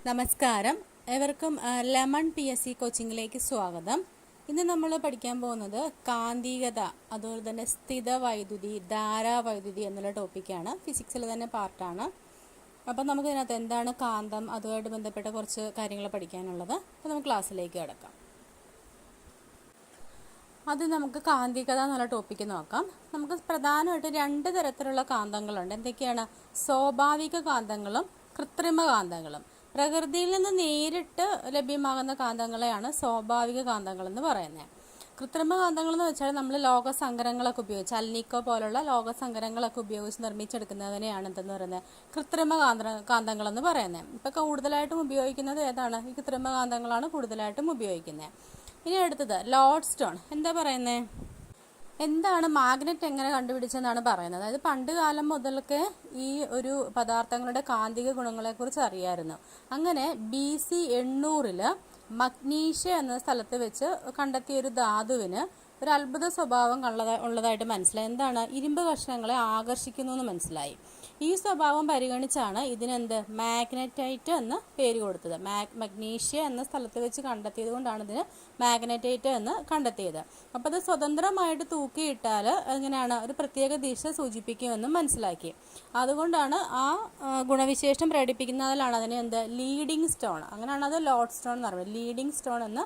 നമസ്കാരം, ഏവർക്കും lemon PSC കോച്ചിങ്ങിലേക്ക് സ്വാഗതം. ഇന്ന് നമ്മൾ പഠിക്കാൻ പോകുന്നത് കാന്തികത, അതുപോലെ തന്നെ സ്ഥിത വൈദ്യുതി, ധാരാവൈദ്യുതി എന്നുള്ള ടോപ്പിക്കാണ്. ഫിസിക്സിൽ തന്നെ പാർട്ടാണ്. അപ്പം നമുക്ക് ഇതിനകത്ത് എന്താണ് കാന്തം, അതുമായിട്ട് ബന്ധപ്പെട്ട കുറച്ച് കാര്യങ്ങൾ പഠിക്കാനുള്ളത്. അപ്പോൾ നമുക്ക് ക്ലാസ്സിലേക്ക് കിടക്കാം. അത് നമുക്ക് കാന്തികത എന്നുള്ള ടോപ്പിക്ക് നോക്കാം. നമുക്ക് പ്രധാനമായിട്ട് രണ്ട് തരത്തിലുള്ള കാന്തങ്ങളുണ്ട്. എന്തൊക്കെയാണ്? സ്വാഭാവിക കാന്തങ്ങളും കൃത്രിമ കാന്തങ്ങളും. പ്രകൃതിയിൽ നിന്ന് നേരിട്ട് ലഭ്യമാകുന്ന കാന്തങ്ങളെയാണ് സ്വാഭാവിക കാന്തങ്ങൾ എന്ന് പറയുന്നത്. കൃത്രിമ കാന്തങ്ങൾ എന്ന് വെച്ചാൽ നമ്മൾ ലോകസങ്കരങ്ങളൊക്കെ ഉപയോഗിച്ച്, അൽനിക്കോ പോലുള്ള ലോകസങ്കരങ്ങളൊക്കെ ഉപയോഗിച്ച് നിർമ്മിച്ചെടുക്കുന്നതിനെയാണ് എന്തെന്ന് പറയുന്നത്, കൃത്രിമ കാന്തങ്ങൾ എന്ന് പറയുന്നത്. ഇപ്പം കൂടുതലായിട്ടും ഉപയോഗിക്കുന്നത് ഏതാണ്? ഈ കൃത്രിമ കാന്തങ്ങളാണ് കൂടുതലായിട്ടും ഉപയോഗിക്കുന്നത്. ഇനി അടുത്തത് ലോഡ് സ്റ്റോൺ. എന്താ പറയുന്നത്? എന്താണ് മാഗ്നറ്റ് എങ്ങനെ കണ്ടുപിടിച്ചെന്നാണ് പറയുന്നത്. അതായത് പണ്ട് കാലം മുതൽക്ക് ഈ ഒരു പദാർത്ഥങ്ങളുടെ കാന്തിക ഗുണങ്ങളെക്കുറിച്ച് അറിയാമായിരുന്നു. അങ്ങനെ BC 800 മഗ്നീഷ്യ എന്ന സ്ഥലത്ത് വെച്ച് കണ്ടെത്തിയ ഒരു ധാതുവിന് ഒരു അത്ഭുത സ്വഭാവം ഉള്ളതായിട്ട് മനസ്സിലായി. എന്താണ്? ഇരുമ്പ് കഷ്ണങ്ങളെ ആകർഷിക്കുന്നു എന്ന് മനസ്സിലായി. ഈ സ്വഭാവം പരിഗണിച്ചാണ് ഇതിനെന്ത് മാഗ്നറ്റൈറ്റ് എന്ന് പേര് കൊടുത്തത്. മഗ്നീഷ്യ എന്ന സ്ഥലത്ത് വെച്ച് കണ്ടെത്തിയത് കൊണ്ടാണ് ഇതിന് മാഗ്നറ്റൈറ്റ് എന്ന് കണ്ടെത്തിയത്. അപ്പോൾ അത് സ്വതന്ത്രമായിട്ട് തൂക്കിയിട്ടാൽ എങ്ങനെയാണ് ഒരു പ്രത്യേക ദിശ സൂചിപ്പിക്കുമെന്നും മനസ്സിലാക്കി. അതുകൊണ്ടാണ് ആ ഗുണവിശേഷം പ്രകടിപ്പിക്കുന്നതിലാണ് അതിന് എന്ത് ലീഡിങ് സ്റ്റോൺ, അങ്ങനെയാണ് അത് ലോഡ് സ്റ്റോൺ എന്ന് പറയുന്നത്, ലീഡിങ് സ്റ്റോൺ എന്ന്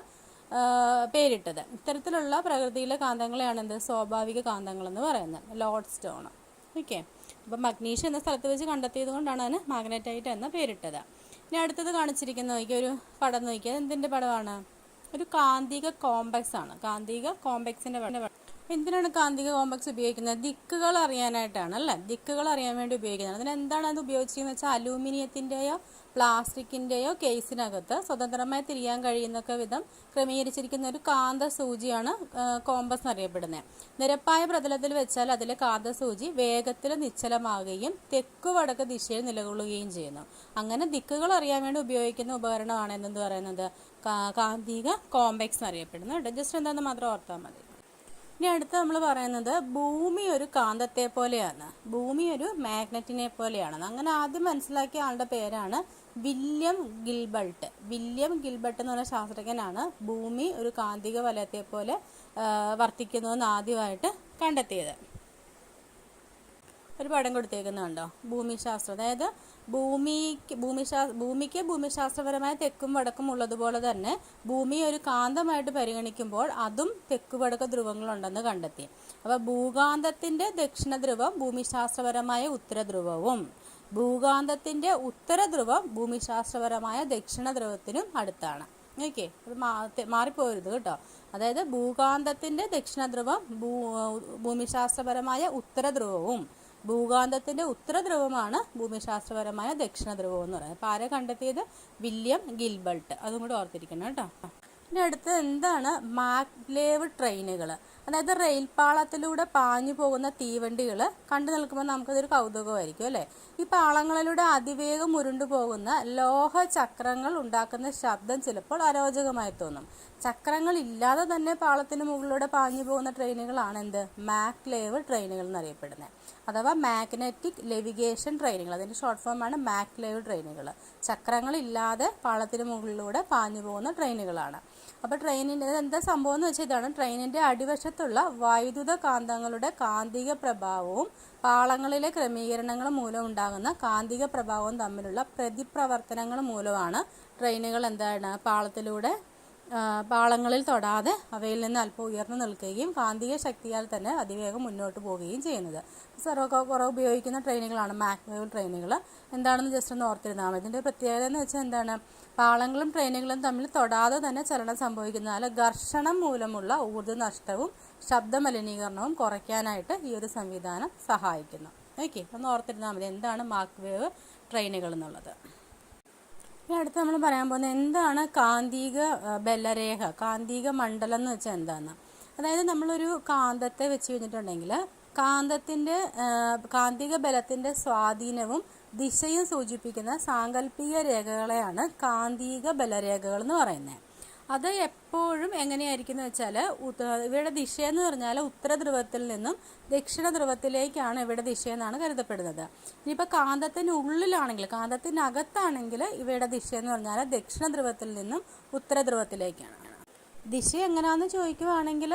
പേരിട്ടത്. ഇത്തരത്തിലുള്ള പ്രകൃതിയിലെ കാന്തങ്ങളെയാണ് എന്ത് സ്വാഭാവിക കാന്തങ്ങൾ എന്ന് പറയുന്നത്, ലോഡ് സ്റ്റോൺ. ഓക്കെ, അപ്പം മഗ്നീഷ്യ എന്ന സ്ഥലത്ത് വെച്ച് കണ്ടെത്തിയത് കൊണ്ടാണ് അതിന് മാഗ്നറ്റൈറ്റ് എന്ന പേരിട്ടത്. ഇനി അടുത്തത് കാണിച്ചിരിക്കുന്ന നോക്കിയ ഒരു പടം നോക്കിയാൽ എന്തിൻ്റെ പടമാണ്? ഒരു കാന്തിക കോംപ്ലക്സ് ആണ്. കാന്തിക കോംപ്ലക്സിൻ്റെ പടം. എന്തിനാണ് കാന്തിക കോംപ്ലക്സ് ഉപയോഗിക്കുന്നത്? ദിക്കുകൾ അറിയാനായിട്ടാണ് അല്ലേ? ദിക്കുകൾ അറിയാൻ വേണ്ടി ഉപയോഗിക്കുന്നത്. അതിന് എന്താണ് അത് ഉപയോഗിച്ചതെന്ന് വെച്ചാൽ അലൂമിനിയത്തിൻ്റെയോ പ്ലാസ്റ്റിക്കിൻ്റെയോ കേസിനകത്ത് സ്വതന്ത്രമായി തിരിയാൻ കഴിയുന്നൊക്കെ വിധം ക്രമീകരിച്ചിരിക്കുന്ന ഒരു കാന്ത സൂചിയാണ് കോമ്പസ് എന്നറിയപ്പെടുന്നത്. നിരപ്പായ പ്രതലത്തിൽ വെച്ചാൽ അതിലെ കാന്തസൂചി വേഗത്തിൽ നിശ്ചലമാകുകയും തെക്കു വടക്ക് ദിശയിൽ നിലകൊള്ളുകയും ചെയ്യുന്നു. അങ്ങനെ ദിക്കുകൾ അറിയാൻ വേണ്ടി ഉപയോഗിക്കുന്ന ഉപകരണമാണ് എന്തെന്ന് പറയുന്നത് കാന്തിക കോംപ്ലക്സ് എന്നറിയപ്പെടുന്നത്. ജസ്റ്റ് എന്താണെന്ന് മാത്രം ഓർത്താൽ മതി. ഇനി അടുത്ത് നമ്മൾ പറയുന്നത് ഭൂമി ഒരു കാന്തത്തെ പോലെയാണ്, ഭൂമി ഒരു മാഗ്നറ്റിനെ പോലെയാണ്. അങ്ങനെ ആദ്യം മനസ്സിലാക്കിയ ആളുടെ പേരാണ് വില്യം ഗിൽബർട്ട്. വില്യം ഗിൽബർട്ട് എന്ന് പറഞ്ഞ ശാസ്ത്രജ്ഞനാണ് ഭൂമി ഒരു കാന്തിക വലയത്തെ പോലെ വർത്തിക്കുന്നുവെന്ന് ആദ്യമായിട്ട് കണ്ടെത്തിയത്. ഒരു പടം കൊടുത്തേക്കുന്നുണ്ടോ? ഭൂമിശാസ്ത്രം, അതായത് ഭൂമിക്ക് ഭൂമിശാസ്ത്രപരമായ തെക്കും വടക്കും ഉള്ളതുപോലെ തന്നെ ഭൂമി ഒരു കാന്തമായിട്ട് പരിഗണിക്കുമ്പോൾ അതും തെക്കു വടക്ക് ധ്രുവങ്ങളുണ്ടെന്ന് കണ്ടെത്തി. അപ്പോൾ ഭൂകാന്തത്തിൻ്റെ ദക്ഷിണ ധ്രുവം ഭൂമിശാസ്ത്രപരമായ ഉത്തരധ്രുവവും ഭൂകാന്തത്തിൻ്റെ ഉത്തരധ്രുവം ഭൂമിശാസ്ത്രപരമായ ദക്ഷിണ ധ്രുവത്തിനും അടുത്താണ്. ഓക്കെ, അത് മാറിപ്പോരുത് കേട്ടോ. അതായത് ഭൂകാന്തത്തിൻ്റെ ദക്ഷിണ ധ്രുവം ഭൂമിശാസ്ത്രപരമായ ഉത്തരധ്രുവവും ഭൂകാന്തത്തിൻ്റെ ഉത്തരധ്രുവമാണ് ഭൂമിശാസ്ത്രപരമായ ദക്ഷിണ ധ്രുവം എന്ന് പറയുന്നത്. അപ്പോൾ ആരെ കണ്ടെത്തിയത്? William Gilbert. അതും കൂടെ ഓർത്തിരിക്കണം കേട്ടോ. ഇനി അടുത്ത് എന്താണ് മാഗ്ലേവ് ട്രെയിനുകൾ? അതായത് റെയിൽപാളത്തിലൂടെ പാഞ്ഞു പോകുന്ന തീവണ്ടികൾ കണ്ടു നിൽക്കുമ്പോൾ നമുക്കതൊരു കൗതുകമായിരിക്കും അല്ലേ? ഈ പാളങ്ങളിലൂടെ അതിവേഗം ഉരുണ്ടു പോകുന്ന ലോഹ ചക്രങ്ങൾ ഉണ്ടാക്കുന്ന ശബ്ദം ചിലപ്പോൾ അരോചകമായി തോന്നും. ചക്രങ്ങൾ ഇല്ലാതെ തന്നെ പാളത്തിന് മുകളിലൂടെ പാഞ്ഞു പോകുന്ന ട്രെയിനുകളാണ് എന്ത് മാഗ്ലേവ് ട്രെയിനുകൾ എന്നറിയപ്പെടുന്നത്, അഥവാ മാഗ്നറ്റിക് ലെവിഗേഷൻ ട്രെയിനുകൾ. അതിൻ്റെ ഷോർട്ട് ഫോമാണ് മാഗ്ലേവ് ട്രെയിനുകൾ. ചക്രങ്ങളില്ലാതെ പാളത്തിന് മുകളിലൂടെ പാഞ്ഞു പോകുന്ന ട്രെയിനുകളാണ്. അപ്പോൾ ട്രെയിനിൻ്റെ എന്താ സംഭവം എന്ന് വെച്ചാൽ ഇതാണ്, ട്രെയിനിൻ്റെ അടിവശത്തുള്ള വൈദ്യുത കാന്തങ്ങളുടെ കാന്തിക പ്രഭാവവും പാളങ്ങളിലെ ക്രമീകരണങ്ങൾ മൂലം ഉണ്ടാകുന്ന കാന്തിക പ്രഭാവവും തമ്മിലുള്ള പ്രതിപ്രവർത്തനങ്ങൾ മൂലമാണ് ട്രെയിനുകൾ എന്താണ് പാളങ്ങളിൽ തൊടാതെ അവയിൽ നിന്ന് അല്പം ഉയർന്നു നിൽക്കുകയും കാന്തിക ശക്തിയാൽ തന്നെ അതിവേഗം മുന്നോട്ട് പോവുകയും ചെയ്യുന്നത്. കുറവ് ഉപയോഗിക്കുന്ന ട്രെയിനുകളാണ് മാഗ്ലേവ് ട്രെയിനുകൾ. എന്താണെന്ന് ജസ്റ്റ് ഒന്ന് ഓർത്തിരുന്നാൽ മതി. ഇതിൻ്റെ പ്രത്യേകത എന്ന് വെച്ചാൽ എന്താണ്? പാളങ്ങളും ട്രെയിനുകളും തമ്മിൽ തൊടാതെ തന്നെ ചലനം സംഭവിക്കുന്നതിനാൽ ഘർഷണം മൂലമുള്ള ഊർജ്ജ നഷ്ടവും ശബ്ദ മലിനീകരണവും കുറയ്ക്കാനായിട്ട് ഈ ഒരു സംവിധാനം സഹായിക്കുന്നു. ഓക്കെ, ഒന്ന് ഓർത്തിരുന്നാൽ മതി എന്താണ് മാഗ്ലേവ് ട്രെയിനുകൾ എന്നുള്ളത്. ഇനി അടുത്ത് നമ്മൾ പറയാൻ പോകുന്നത് എന്താണ് കാന്തിക ബലരേഖ, കാന്തിക മണ്ഡലം എന്ന് വെച്ചാൽ എന്താണെന്ന്. അതായത് നമ്മളൊരു കാന്തത്തെ വെച്ച് കഴിഞ്ഞിട്ടുണ്ടെങ്കിൽ കാന്തിക ബലത്തിൻ്റെ സ്വാധീനവും ദിശയും സൂചിപ്പിക്കുന്ന സാങ്കല്പിക രേഖകളെയാണ് കാന്തിക ബലരേഖകൾ എന്ന് പറയുന്നത്. അത് എപ്പോഴും എങ്ങനെയായിരിക്കും എന്ന് വെച്ചാൽ ഇവയുടെ ദിശയെന്ന് പറഞ്ഞാൽ ഉത്തര ധ്രുവത്തിൽ നിന്നും ദക്ഷിണ ധ്രുവത്തിലേക്കാണ് ഇവയുടെ ദിശയെന്നാണ് കരുതപ്പെടുന്നത്. ഇനിയിപ്പോൾ കാന്തത്തിനുള്ളിലാണെങ്കിൽ, കാന്തത്തിനകത്താണെങ്കിൽ ഇവയുടെ ദിശയെന്ന് പറഞ്ഞാൽ ദക്ഷിണ ധ്രുവത്തിൽ നിന്നും ഉത്തര ധ്രുവത്തിലേക്കാണ്. ദിശ എങ്ങനെയാണെന്ന് ചോദിക്കുവാണെങ്കിൽ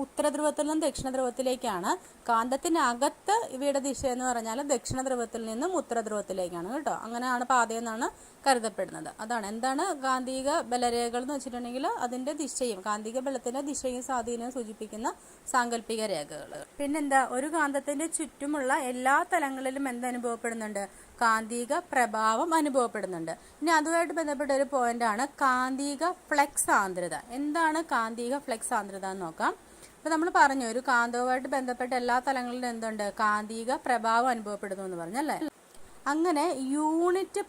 ഉത്തര ധ്രുവത്തിൽ നിന്നും ദക്ഷിണ ധ്രുവത്തിലേക്കാണ്. കാന്തത്തിനകത്ത് ഇവയുടെ ദിശ എന്ന് പറഞ്ഞാൽ ദക്ഷിണ ധ്രുവത്തിൽ നിന്നും ഉത്തര ധ്രുവത്തിലേക്കാണ് കേട്ടോ. അങ്ങനെയാണ് പാതയെന്നാണ് കരുതപ്പെടുന്നത്. അതാണ് എന്താണ് കാന്തിക ബലരേഖകൾ എന്ന് വെച്ചിട്ടുണ്ടെങ്കിൽ അതിൻ്റെ ദിശയും, കാന്തിക ബലത്തിൻ്റെ ദിശയും സ്വാധീനവും സൂചിപ്പിക്കുന്ന സാങ്കല്പിക രേഖകൾ. പിന്നെന്താ, ഒരു കാന്തത്തിൻ്റെ ചുറ്റുമുള്ള എല്ലാ തലങ്ങളിലും എന്തനുഭവപ്പെടുന്നുണ്ട്? കാന്തിക പ്രഭാവം അനുഭവപ്പെടുന്നുണ്ട്. ഇനി അതുമായിട്ട് ബന്ധപ്പെട്ട ഒരു പോയിന്റാണ് കാന്തിക ഫ്ലക്സ് സാന്ദ്രത. എന്താണ് കാന്തിക ഫ്ലക്സ് സാന്ദ്രത എന്ന് നോക്കാം. അപ്പോൾ നമ്മൾ പറഞ്ഞു ഒരു കാന്തവുമായിട്ട് ബന്ധപ്പെട്ട എല്ലാ തലങ്ങളിലും എന്തുണ്ട്? കാന്തിക പ്രഭാവം അനുഭവപ്പെടുന്നു എന്ന് പറഞ്ഞല്ലേ. അങ്ങനെ യൂണിറ്റ്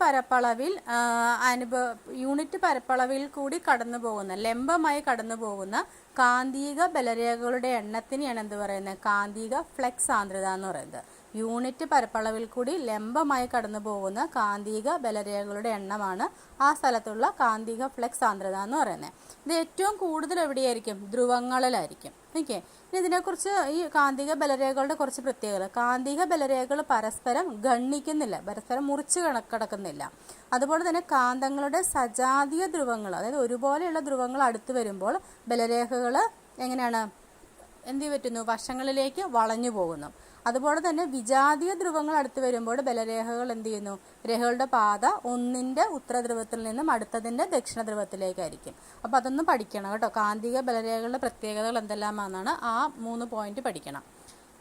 പരപ്പളവിൽ കൂടി കടന്നു പോകുന്ന, ലംബമായി കടന്നു പോകുന്ന കാന്തിക ബലരേഖകളുടെ എണ്ണത്തിനെയാണ് എന്ത് പറയുന്നത്? കാന്തിക ഫ്ലക്സ് സാന്ദ്രത എന്ന് പറയുന്നത്. യൂണിറ്റ് പരപ്പളവിൽ കൂടി ലംബമായി കടന്നു പോകുന്ന കാന്തിക ബലരേഖകളുടെ എണ്ണമാണ് ആ സ്ഥലത്തുള്ള കാന്തിക ഫ്ലക്സ് സാന്ദ്രത എന്ന് പറയുന്നത്. ഇത് ഏറ്റവും കൂടുതൽ എവിടെയായിരിക്കും? ധ്രുവങ്ങളിലായിരിക്കും. ഓക്കെ, ഇനി ഇതിനെക്കുറിച്ച് ഈ കാന്തിക ബലരേഖകളുടെ കുറച്ച് പ്രത്യേകത. കാന്തിക ബലരേഖകൾ പരസ്പരം ഗണ്ണിക്കുന്നില്ല, പരസ്പരം മുറിച്ച് കിടക്കുന്നില്ല. അതുപോലെ തന്നെ കാന്തങ്ങളുടെ സജാതീയ ധ്രുവങ്ങൾ, അതായത് ഒരുപോലെയുള്ള ധ്രുവങ്ങൾ അടുത്ത് വരുമ്പോൾ ബലരേഖകൾ എങ്ങനെയാണ് എന്ത് പറ്റുന്നു? വശങ്ങളിലേക്ക് വളഞ്ഞു പോകുന്നു. അതുപോലെ തന്നെ വിജാതീയ ധ്രുവങ്ങൾ അടുത്ത് വരുമ്പോൾ ബലരേഖകൾ എന്ത് ചെയ്യുന്നു? രേഖകളുടെ പാത ഒന്നിൻ്റെ ഉത്തര ധ്രുവത്തിൽ നിന്നും അടുത്തതിൻ്റെ ദക്ഷിണ ധ്രുവത്തിലേക്കായിരിക്കും. അപ്പോൾ അതൊന്നും പഠിക്കണം കേട്ടോ. കാന്തിക ബലരേഖകളുടെ പ്രത്യേകതകൾ എന്തെല്ലാമാണെന്നാണ് ആ 3 പോയിന്റ് പഠിക്കണം.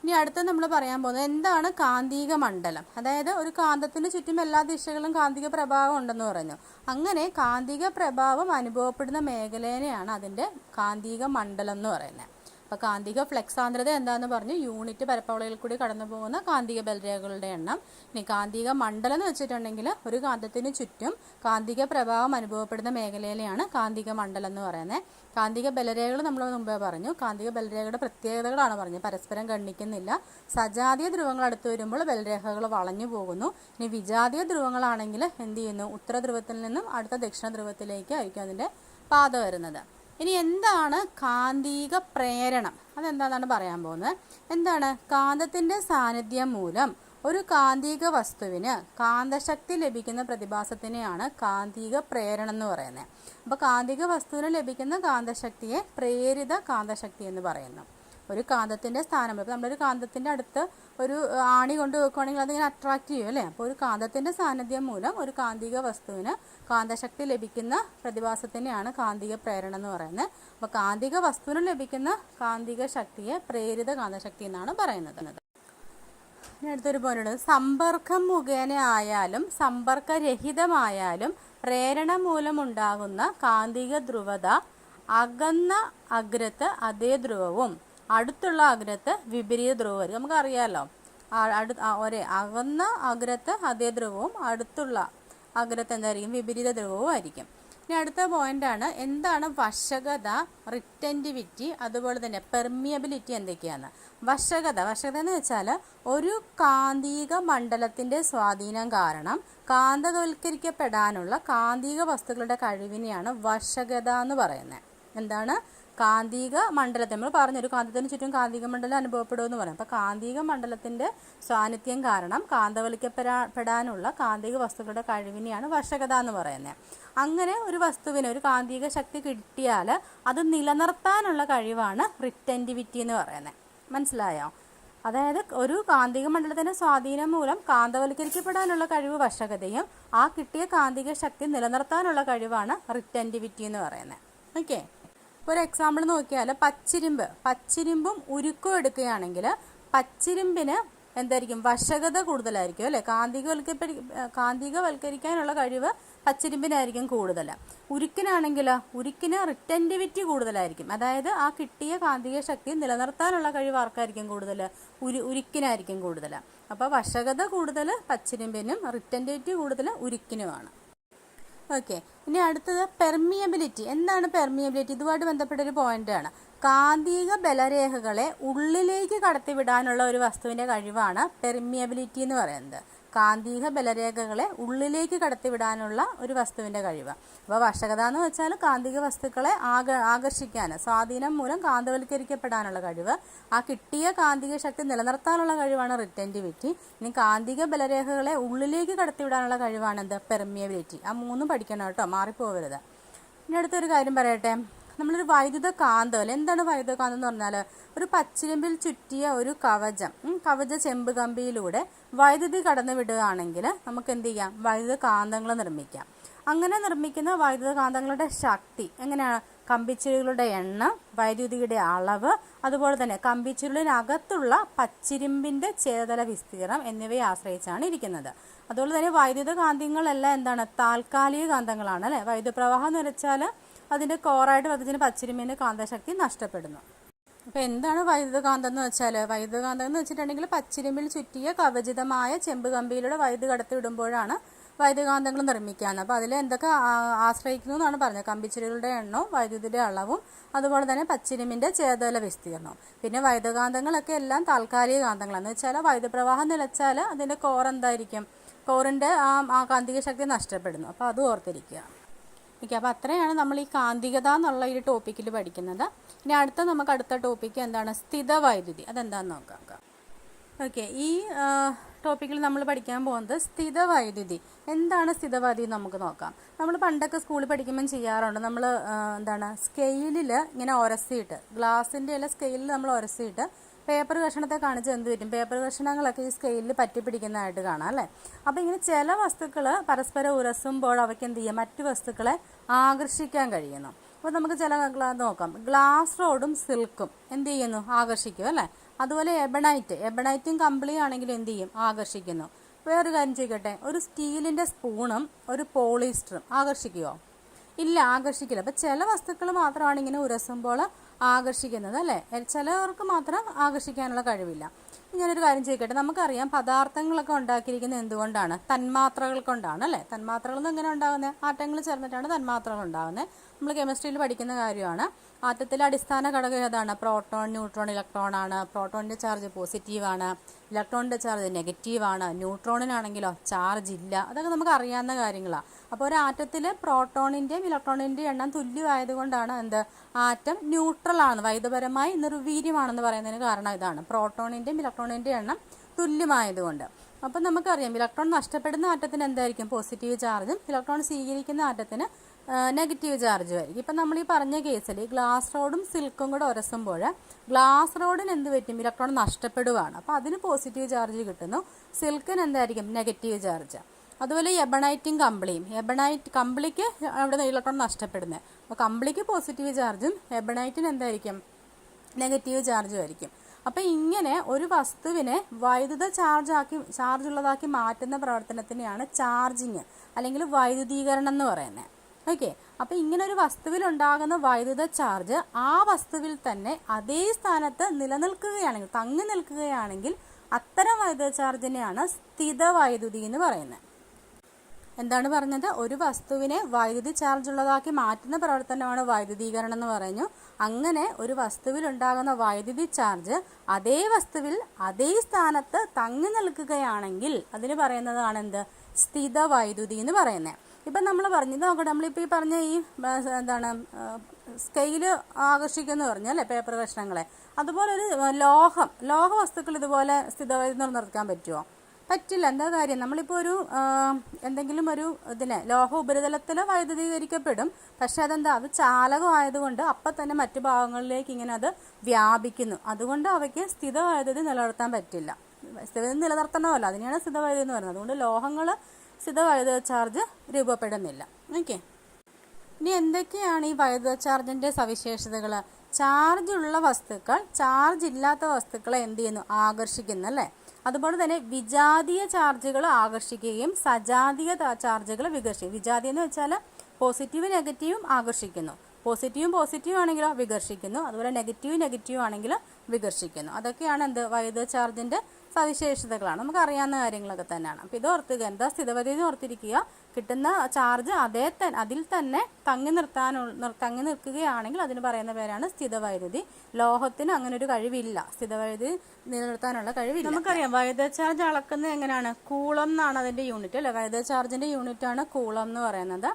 ഇനി അടുത്ത നമ്മൾ പറയാൻ പോകുന്നത് എന്താണ് കാന്തിക മണ്ഡലം. അതായത് ഒരു കാന്തത്തിന് ചുറ്റും എല്ലാ ദിശകളിലും കാന്തിക പ്രഭാവം ഉണ്ടെന്ന് പറഞ്ഞു. അങ്ങനെ കാന്തിക പ്രഭാവം അനുഭവപ്പെടുന്ന മേഖലയെയാണ് അതിൻ്റെ കാന്തിക മണ്ഡലം എന്ന് പറയുന്നത്. അപ്പോൾ കാന്തിക ഫ്ലക്സ് സാന്ദ്രത എന്താണെന്ന് പറഞ്ഞു. യൂണിറ്റ് പരപ്പളവിൽ കൂടി കടന്നു പോകുന്ന കാന്തിക ബലരേഖകളുടെ എണ്ണം. ഇനി കാന്തിക മണ്ഡലം എന്ന് വെച്ചിട്ടുണ്ടെങ്കിൽ ഒരു കാന്തത്തിന് ചുറ്റും കാന്തിക പ്രഭാവം അനുഭവപ്പെടുന്ന മേഖലയിലെയാണ് കാന്തിക മണ്ഡലം എന്ന് പറയുന്നത്. കാന്തിക ബലരേഖകൾ നമ്മൾ മുമ്പേ പറഞ്ഞു. കാന്തിക ബലരേഖയുടെ പ്രത്യേകതകളാണ് പറഞ്ഞത്. പരസ്പരം ഗണ്ണിക്കുന്നില്ല. സജാതീയ ധ്രുവങ്ങൾ അടുത്ത് വരുമ്പോൾ ബലരേഖകൾ വളഞ്ഞു പോകുന്നു. ഇനി വിജാതീയ ധ്രുവങ്ങളാണെങ്കിൽ എന്ത് ചെയ്യുന്നു? ഉത്തര ധ്രുവത്തിൽ നിന്നും അടുത്ത ദക്ഷിണ ധ്രുവത്തിലേക്ക് ആയിരിക്കും അതിൻ്റെ പാത വരുന്നത്. ഇനി എന്താണ് കാന്തിക പ്രേരണം? അതെന്താണെന്നാണ് പറയാൻ പോകുന്നത്. എന്താണ്? കാന്തത്തിൻ്റെ സാന്നിധ്യം മൂലം ഒരു കാന്തിക വസ്തുവിന് കാന്തശക്തി ലഭിക്കുന്ന പ്രതിഭാസത്തിനെയാണ് കാന്തിക പ്രേരണം എന്ന് പറയുന്നത്. അപ്പോൾ കാന്തിക വസ്തുവിന് ലഭിക്കുന്ന കാന്തശക്തിയെ പ്രേരിത കാന്തശക്തി എന്ന് പറയുന്നു. ഒരു കാന്തത്തിൻ്റെ സ്ഥാനം, ഇപ്പോൾ നമ്മളൊരു കാന്തത്തിൻ്റെ അടുത്ത് ഒരു ആണി കൊണ്ട് വെക്കുകയാണെങ്കിൽ അതിങ്ങനെ അട്രാക്റ്റ് ചെയ്യും അല്ലേ. അപ്പോൾ ഒരു കാന്തത്തിൻ്റെ സാന്നിധ്യം മൂലം ഒരു കാന്തിക വസ്തുവിന് കാന്തശക്തി ലഭിക്കുന്ന പ്രതിഭാസത്തിനെയാണ് കാന്തിക പ്രേരണം എന്ന് പറയുന്നത്. അപ്പോൾ കാന്തിക വസ്തുവിന് ലഭിക്കുന്ന കാന്തിക ശക്തിയെ പ്രേരിത കാന്തശക്തി എന്നാണ് പറയുന്നത്. ഇനി അടുത്തൊരു പോയിന്റ്, സമ്പർക്കം മുഖേന ആയാലും സമ്പർക്കരഹിതമായാലും പ്രേരണ മൂലമുണ്ടാകുന്ന കാന്തിക ധ്രുവത അകന്ന അഗ്രത്ത് അതേ ധ്രുവവും അടുത്തുള്ള അഗ്രത്ത് വിപരീത ധ്രുവവും. നമുക്കറിയാമല്ലോ, അകന്ന അഗ്രത്ത് അതേ ധ്രുവവും അടുത്തുള്ള അഗ്രത്ത് എന്തായിരിക്കും? വിപരീത ധ്രുവവും ആയിരിക്കും. ഇനി അടുത്ത പോയിന്റാണ് എന്താണ് വശകത, റിറ്റൻറ്റിവിറ്റി, അതുപോലെ തന്നെ പെർമിയബിലിറ്റി എന്തൊക്കെയാണ്? വശകത എന്ന് വെച്ചാൽ ഒരു കാന്തിക മണ്ഡലത്തിൻ്റെ സ്വാധീനം കാരണം കാന്തവൽക്കരിക്കപ്പെടാനുള്ള കാന്തിക വസ്തുക്കളുടെ കഴിവിനെയാണ് വശകത എന്ന് പറയുന്നത്. എന്താണ്? കാന്തിക മണ്ഡലത്തെ നമ്മൾ പറഞ്ഞൊരു കാന്തത്തിന് ചുറ്റും കാന്തിക മണ്ഡലം അനുഭവപ്പെടുമെന്ന് പറയാം. അപ്പോൾ കാന്തിക മണ്ഡലത്തിൻ്റെ സാന്നിധ്യം കാരണം കാന്തവൽക്കപ്പെടാനുള്ള കാന്തിക വസ്തുക്കളുടെ കഴിവിനെയാണ് വശകത എന്ന് പറയുന്നത്. അങ്ങനെ ഒരു വസ്തുവിന് ഒരു കാന്തിക ശക്തി കിട്ടിയാൽ അത് നിലനിർത്താനുള്ള കഴിവാണ് റിറ്റൻറ്റിവിറ്റി എന്ന് പറയുന്നത്. മനസ്സിലായോ? അതായത് ഒരു കാന്തിക മണ്ഡലത്തിൻ്റെ സ്വാധീനം മൂലം കാന്തവൽക്കരിക്കപ്പെടാനുള്ള കഴിവ് വശകതയും ആ കിട്ടിയ കാന്തിക ശക്തി നിലനിർത്താനുള്ള കഴിവാണ് റിറ്റൻറ്റിവിറ്റി എന്ന് പറയുന്നത്. ഓക്കെ, ഒരു എക്സാമ്പിൾ നോക്കിയാൽ പച്ചിരിമ്പും ഉരുക്കും എടുക്കുകയാണെങ്കിൽ പച്ചിരിമ്പിന് എന്തായിരിക്കും? വശകത കൂടുതലായിരിക്കും അല്ലേ. കാന്തികവൽക്കരിക്കാനുള്ള കഴിവ് പച്ചിരിമ്പിനായിരിക്കും കൂടുതൽ. ഉരുക്കിന് റിറ്റൻറ്റിവിറ്റി കൂടുതലായിരിക്കും. അതായത് ആ കിട്ടിയ കാന്തിക ശക്തി നിലനിർത്താനുള്ള കഴിവ് ആർക്കായിരിക്കും കൂടുതൽ? ഉരുക്കിനായിരിക്കും കൂടുതൽ. അപ്പോൾ വശകത കൂടുതൽ പച്ചിരിമ്പിനും റിറ്റൻറ്റിവിറ്റി കൂടുതൽ ഉരുക്കിനുമാണ്. ഓക്കെ, ഇനി അടുത്തത് പെർമിയബിലിറ്റി. എന്താണ് പെർമിയബിലിറ്റി? ഇതുമായിട്ട് ബന്ധപ്പെട്ടൊരു പോയിന്റാണ്. കാന്തിക ബലരേഖകളെ ഉള്ളിലേക്ക് കടത്തിവിടാനുള്ള ഒരു വസ്തുവിൻ്റെ കഴിവാണ് പെർമിയബിലിറ്റി എന്ന് പറയുന്നത്. കാന്തിക ബലരേഖകളെ ഉള്ളിലേക്ക് കടത്തിവിടാനുള്ള ഒരു വസ്തുവിൻ്റെ കഴിവ്. അപ്പോൾ വർഷകത എന്ന് വെച്ചാൽ കാന്തിക വസ്തുക്കളെ ആകർഷിക്കാൻ, സ്വാധീനം മൂലം കാന്തവൽക്കരിക്കപ്പെടാനുള്ള കഴിവ്. ആ കിട്ടിയ കാന്തിക ശക്തി നിലനിർത്താനുള്ള കഴിവാണ് റിറ്റൻറ്റിവിറ്റി. ഇനി കാന്തിക ബലരേഖകളെ ഉള്ളിലേക്ക് കടത്തിവിടാനുള്ള കഴിവാണ് എന്ത്? പെർമിയബിലിറ്റി. ആ മൂന്നും പഠിക്കണം കേട്ടോ, മാറിപ്പോകരുത്. ഇനി അടുത്തൊരു കാര്യം പറയട്ടെ. നമ്മളൊരു വൈദ്യുത കാന്തം അല്ലേ, എന്താണ് വൈദ്യുത കാന്തം എന്ന് പറഞ്ഞാൽ ഒരു പച്ചിരുമ്പിൽ ചുറ്റിയ ഒരു കവച ചെമ്പ് കമ്പിയിലൂടെ വൈദ്യുതി കടന്നു വിടുകയാണെങ്കിൽ നമുക്ക് എന്ത് ചെയ്യാം? വൈദ്യുത കാന്തങ്ങൾ നിർമ്മിക്കാം. അങ്ങനെ നിർമ്മിക്കുന്ന വൈദ്യുത കാന്തങ്ങളുടെ ശക്തി എങ്ങനെയാണ്? കമ്പിച്ചുരുളുടെ എണ്ണം, വൈദ്യുതിയുടെ അളവ്, അതുപോലെ തന്നെ കമ്പിച്ചുരുളിനകത്തുള്ള പച്ചിരുമ്പിൻ്റെ ചേതല വിസ്തീർണം എന്നിവയെ ആശ്രയിച്ചാണ് ഇരിക്കുന്നത്. അതുപോലെ തന്നെ വൈദ്യുത കാന്തങ്ങളെല്ലാം എന്താണ്? താൽക്കാലിക കാന്തങ്ങളാണ് അല്ലേ. വൈദ്യുത പ്രവാഹം എന്ന് വെച്ചാൽ അതിൻ്റെ കോറായിട്ട് പതിച്ചിന് പച്ചിരുമ്പിൻ്റെ കാന്തശക്തി നഷ്ടപ്പെടുന്നു. അപ്പോൾ എന്താണ് വൈദ്യുതകാന്തം എന്ന് വെച്ചാൽ? വൈദ്യുതകാന്തം എന്ന് വെച്ചിട്ടുണ്ടെങ്കിൽ പച്ചിരുമ്പിൽ ചുറ്റിയ കവചിതമായ ചെമ്പ് കമ്പിയിലൂടെ വൈദ്യുതി കടത്തിവിടുമ്പോഴാണ് വൈദ്യുതകാന്തങ്ങൾ നിർമ്മിക്കുകയാണ്. അപ്പോൾ അതിൽ എന്തൊക്കെ ആശ്രയിക്കുന്നു എന്നാണ് പറഞ്ഞത്? കമ്പിച്ചുരുളുടെ എണ്ണവും, വൈദ്യുതിയുടെ അളവും, അതുപോലെ തന്നെ പച്ചിരുമ്പിൻ്റെ ചേതല വിസ്തീർണവും. പിന്നെ വൈദ്യുതകാന്തങ്ങളൊക്കെ എല്ലാം താൽക്കാലിക കാന്തങ്ങളാണെന്ന് വെച്ചാൽ വൈദ്യുത പ്രവാഹം നിലച്ചാൽ അതിൻ്റെ കോർ എന്തായിരിക്കും? കോറിൻ്റെ ആ കാന്തിക ശക്തി നഷ്ടപ്പെടുന്നു. അപ്പോൾ അത് ഓർത്തിരിക്കുക. ഓക്കെ, അപ്പോൾ അത്രയാണ് നമ്മൾ ഈ കാന്തികത എന്നുള്ള ഈ ടോപ്പിക്കിൽ പഠിക്കുന്നത്. ഇനി അടുത്ത ടോപ്പിക്ക് എന്താണ്? സ്ഥിതവൈദ്യുതി. അതെന്താണെന്ന് നോക്കാം. ഓക്കെ, ഈ ടോപ്പിക്കിൽ നമ്മൾ പഠിക്കാൻ പോകുന്നത് സ്ഥിതവൈദ്യുതി. എന്താണ് സ്ഥിതവൈദ്യുതി നമുക്ക് നോക്കാം. നമ്മൾ പണ്ടൊക്കെ സ്കൂളിൽ പഠിക്കുമ്പം ചെയ്യാറുണ്ട്. നമ്മൾ സ്കെയിലിൽ ഇങ്ങനെ ഉരസിയിട്ട്, ഗ്ലാസിൻ്റെ അല്ല സ്കെയിലിൽ നമ്മൾ ഉരസിയിട്ട് പേപ്പർ കഷണത്തെ കാണിച്ച് എന്ത് പറ്റും? പേപ്പർ കഷണങ്ങളൊക്കെ ഈ സ്കെയിലിൽ പറ്റിപ്പിടിക്കുന്നതായിട്ട് കാണാം അല്ലേ. അപ്പോൾ ഇങ്ങനെ ചില വസ്തുക്കൾ പരസ്പരം ഉരസുമ്പോൾ അവയ്ക്ക് എന്ത് ചെയ്യും? മറ്റു വസ്തുക്കളെ ആകർഷിക്കാൻ കഴിയുന്നു. അപ്പോൾ നമുക്ക് ചില നോക്കാം. ഗ്ലാസ് റോഡും സിൽക്കും എന്ത് ചെയ്യുന്നു? ആകർഷിക്കും അല്ലേ. അതുപോലെ എബണൈറ്റും കമ്പിളിയും ആണെങ്കിലും എന്ത് ചെയ്യും? ആകർഷിക്കുന്നു. വേറൊരു കാര്യം ചോദിക്കട്ടെ, ഒരു സ്റ്റീലിൻ്റെ സ്പൂണും ഒരു പോളിസ്റ്ററും ആകർഷിക്കുമോ? ഇല്ല, ആകർഷിക്കില്ല. അപ്പോൾ ചില വസ്തുക്കൾ മാത്രമാണ് ഇങ്ങനെ ഉരസുമ്പോൾ ആകർഷിക്കുന്നത് അല്ലേ. ചിലവർക്ക് മാത്രം ആകർഷിക്കാനുള്ള കഴിവില്ല. ഞാനൊരു കാര്യം ചോദിക്കട്ടെ, നമുക്കറിയാം പദാർത്ഥങ്ങളൊക്കെ ഉണ്ടാക്കിയിരിക്കുന്നത് എന്തുകൊണ്ടാണ്? തന്മാത്രകൾ കൊണ്ടാണ് അല്ലേ. തന്മാത്രകളൊന്നും എങ്ങനെ ഉണ്ടാകുന്നത്? ആറ്റങ്ങൾ ചേർന്നിട്ടാണ് തന്മാത്രകൾ ഉണ്ടാകുന്നത്. നമ്മൾ കെമിസ്ട്രിയിൽ പഠിക്കുന്ന കാര്യമാണ്. ആറ്റത്തിലെ അടിസ്ഥാന ഘടകം ഏതാണ്? പ്രോട്ടോൺ, ന്യൂട്രോൺ, ഇലക്ട്രോൺ ആണ്. പ്രോട്ടോണിൻ്റെ ചാർജ് പോസിറ്റീവാണ്, ഇലക്ട്രോണിൻ്റെ ചാർജ് നെഗറ്റീവാണ്. ന്യൂട്രോണിനാണെങ്കിലോ ചാർജ് ഇല്ല. അതൊക്കെ നമുക്ക് അറിയാവുന്ന കാര്യങ്ങളാണ്. അപ്പോൾ ഒരു ആറ്റത്തിൽ പ്രോട്ടോണിൻ്റെയും ഇലക്ട്രോണിൻ്റെയും എണ്ണം തുല്യമായതുകൊണ്ടാണ് എന്ത്? ആറ്റം ന്യൂട്രൽ ആണ്, വൈദ്യുതപരമായി നിർവീര്യമാണെന്ന് പറയുന്നതിന് കാരണം ഇതാണ്. പ്രോട്ടോണിൻ്റെയും ഇലക്ട്രോണിൻ്റെയും എണ്ണം തുല്യമായതുകൊണ്ട്. അപ്പം നമുക്കറിയാം ഇലക്ട്രോൺ നഷ്ടപ്പെടുന്ന ആറ്റത്തിന് എന്തായിരിക്കും? പോസിറ്റീവ് ചാർജും ഇലക്ട്രോൺ സ്വീകരിക്കുന്ന ആറ്റത്തിന് നെഗറ്റീവ് ചാർജും ആയിരിക്കും. ഇപ്പം നമ്മൾ ഈ പറഞ്ഞ കേസിൽ ഗ്ലാസ് റോഡും സിൽക്കും കൂടെ ഉരസുമ്പോൾ ഗ്ലാസ് റോഡിന് എന്ത് പറ്റും? ഇലക്ട്രോൺ നഷ്ടപ്പെടുകയാണ്. അപ്പോൾ അതിന് പോസിറ്റീവ് ചാർജ് കിട്ടുന്നു. സിൽക്കിന് എന്തായിരിക്കും? Negative charge. അതുപോലെ എബണൈറ്റും കമ്പിളിയും. കമ്പിളിക്ക് അവിടെ ഇലക്ട്രോൺ നഷ്ടപ്പെടുന്നത്. അപ്പോൾ കമ്പിളിക്ക് പോസിറ്റീവ് ചാർജും എബണൈറ്റിന് എന്തായിരിക്കും? നെഗറ്റീവ് ചാർജും ആയിരിക്കും. അപ്പോൾ ഇങ്ങനെ ഒരു വസ്തുവിനെ വൈദ്യുത ചാർജുള്ളതാക്കി മാറ്റുന്ന പ്രവർത്തനത്തിനെയാണ് ചാർജിങ് അല്ലെങ്കിൽ വൈദ്യുതീകരണം എന്ന് പറയുന്നത്. ഓക്കെ, അപ്പോൾ ഇങ്ങനെ ഒരു വസ്തുവിൽ ഉണ്ടാകുന്ന വൈദ്യുത ചാർജ് ആ വസ്തുവിൽ തന്നെ അതേ സ്ഥാനത്ത് തങ്ങി നിൽക്കുകയാണെങ്കിൽ അത്തരം വൈദ്യുത ചാർജിനെയാണ് സ്ഥിതവൈദ്യുതി എന്ന് പറയുന്നത്. എന്താണ് പറഞ്ഞത്? ഒരു വസ്തുവിനെ വൈദ്യുതി ചാർജുള്ളതാക്കി മാറ്റുന്ന പ്രവർത്തനമാണ് വൈദ്യുതീകരണം എന്ന് പറഞ്ഞു. അങ്ങനെ ഒരു വസ്തുവിൽ ഉണ്ടാകുന്ന വൈദ്യുതി ചാർജ് അതേ വസ്തുവിൽ അതേ സ്ഥാനത്ത് തങ്ങി നിൽക്കുകയാണെങ്കിൽ അതിന് പറയുന്നതാണ് എന്ത്? സ്ഥിതവൈദ്യുതി എന്ന് പറയുന്നത്. ഇപ്പം നമ്മൾ പറഞ്ഞത് നോക്കട്ടെ, നമ്മളിപ്പോൾ ഈ പറഞ്ഞ ഈ സ്കെയില് ആകർഷിക്കുമെന്ന് പറഞ്ഞു അല്ലേ, പേപ്പർ കഷ്ണങ്ങളെ. അതുപോലെ ഒരു ലോഹ വസ്തുക്കൾ ഇതുപോലെ സ്ഥിതവൈദ്യുതി നിർത്താൻ പറ്റുമോ? പറ്റില്ല. എന്താ കാര്യം? നമ്മളിപ്പോൾ എന്തെങ്കിലും ഒരു ലോഹ ഉപരിതലത്തിൽ വൈദ്യുതീകരിക്കപ്പെടും. പക്ഷെ അതെന്താ? അത് ചാലകമായതുകൊണ്ട് അപ്പം തന്നെ മറ്റു ഭാഗങ്ങളിലേക്ക് ഇങ്ങനെ അത് വ്യാപിക്കുന്നു. അതുകൊണ്ട് അവയ്ക്ക് സ്ഥിതവൈദ്യുതി നിലനിർത്താൻ പറ്റില്ല. സ്ഥിതവൈദ്യുതി നിലനിർത്തണമല്ലോ, അതിനെയാണ് സ്ഥിതവൈദ്യുതി എന്ന് പറയുന്നത്. അതുകൊണ്ട് ലോഹങ്ങൾ സ്ഥിതവൈദ്യുത ചാർജ് രൂപപ്പെടുന്നില്ല. ഓക്കെ, ഇനി എന്തൊക്കെയാണ് ഈ വൈദ്യുത ചാർജിൻ്റെ സവിശേഷതകൾ? ചാർജുള്ള വസ്തുക്കൾ ചാർജ് ഇല്ലാത്ത വസ്തുക്കളെ എന്ത് ചെയ്യുന്നു? ആകർഷിക്കുന്നു അല്ലേ. അതുപോലെ തന്നെ വിജാതീയ ചാർജുകൾ ആകർഷിക്കുകയും സജാതീയ ചാർജുകൾ വികർഷിക്കും. വിജാതീയം എന്ന് വെച്ചാൽ പോസിറ്റീവ് നെഗറ്റീവും ആകർഷിക്കുന്നു. പോസിറ്റീവ് ആണെങ്കിലോ വികർഷിക്കുന്നു. അതുപോലെ നെഗറ്റീവ് ആണെങ്കിലോ വികർഷിക്കുന്നു. അതൊക്കെയാണ് എന്ത്? വൈദ്യുത ചാർജിൻ്റെ സവിശേഷതകളാണ്, നമുക്ക് അറിയാവുന്ന കാര്യങ്ങളൊക്കെ തന്നെയാണ്. അപ്പോൾ ഇത് ഓർത്തുക, എന്താ സ്ഥിതവൈദ്യുതി ഓർത്തിരിക്കുക, കിട്ടുന്ന ചാർജ് അതിൽ തന്നെ തങ്ങി നിൽക്കുകയാണെങ്കിൽ അതിന് പറയുന്ന പേരാണ് സ്ഥിതവൈദ്യുതി. ലോഹത്തിന് അങ്ങനെ ഒരു കഴിവില്ല, സ്ഥിതവൈദ്യുതി നിലനിർത്താനുള്ള കഴിവില്ല. നമുക്കറിയാം വൈദ്യുത ചാർജ് അളക്കുന്നത് എങ്ങനെയാണ്, കൂളം എന്നാണ് അതിന്റെ യൂണിറ്റ് അല്ലെ. വൈദ്യുത ചാർജിന്റെ യൂണിറ്റ് ആണ് കൂളം എന്ന് പറയുന്നത്.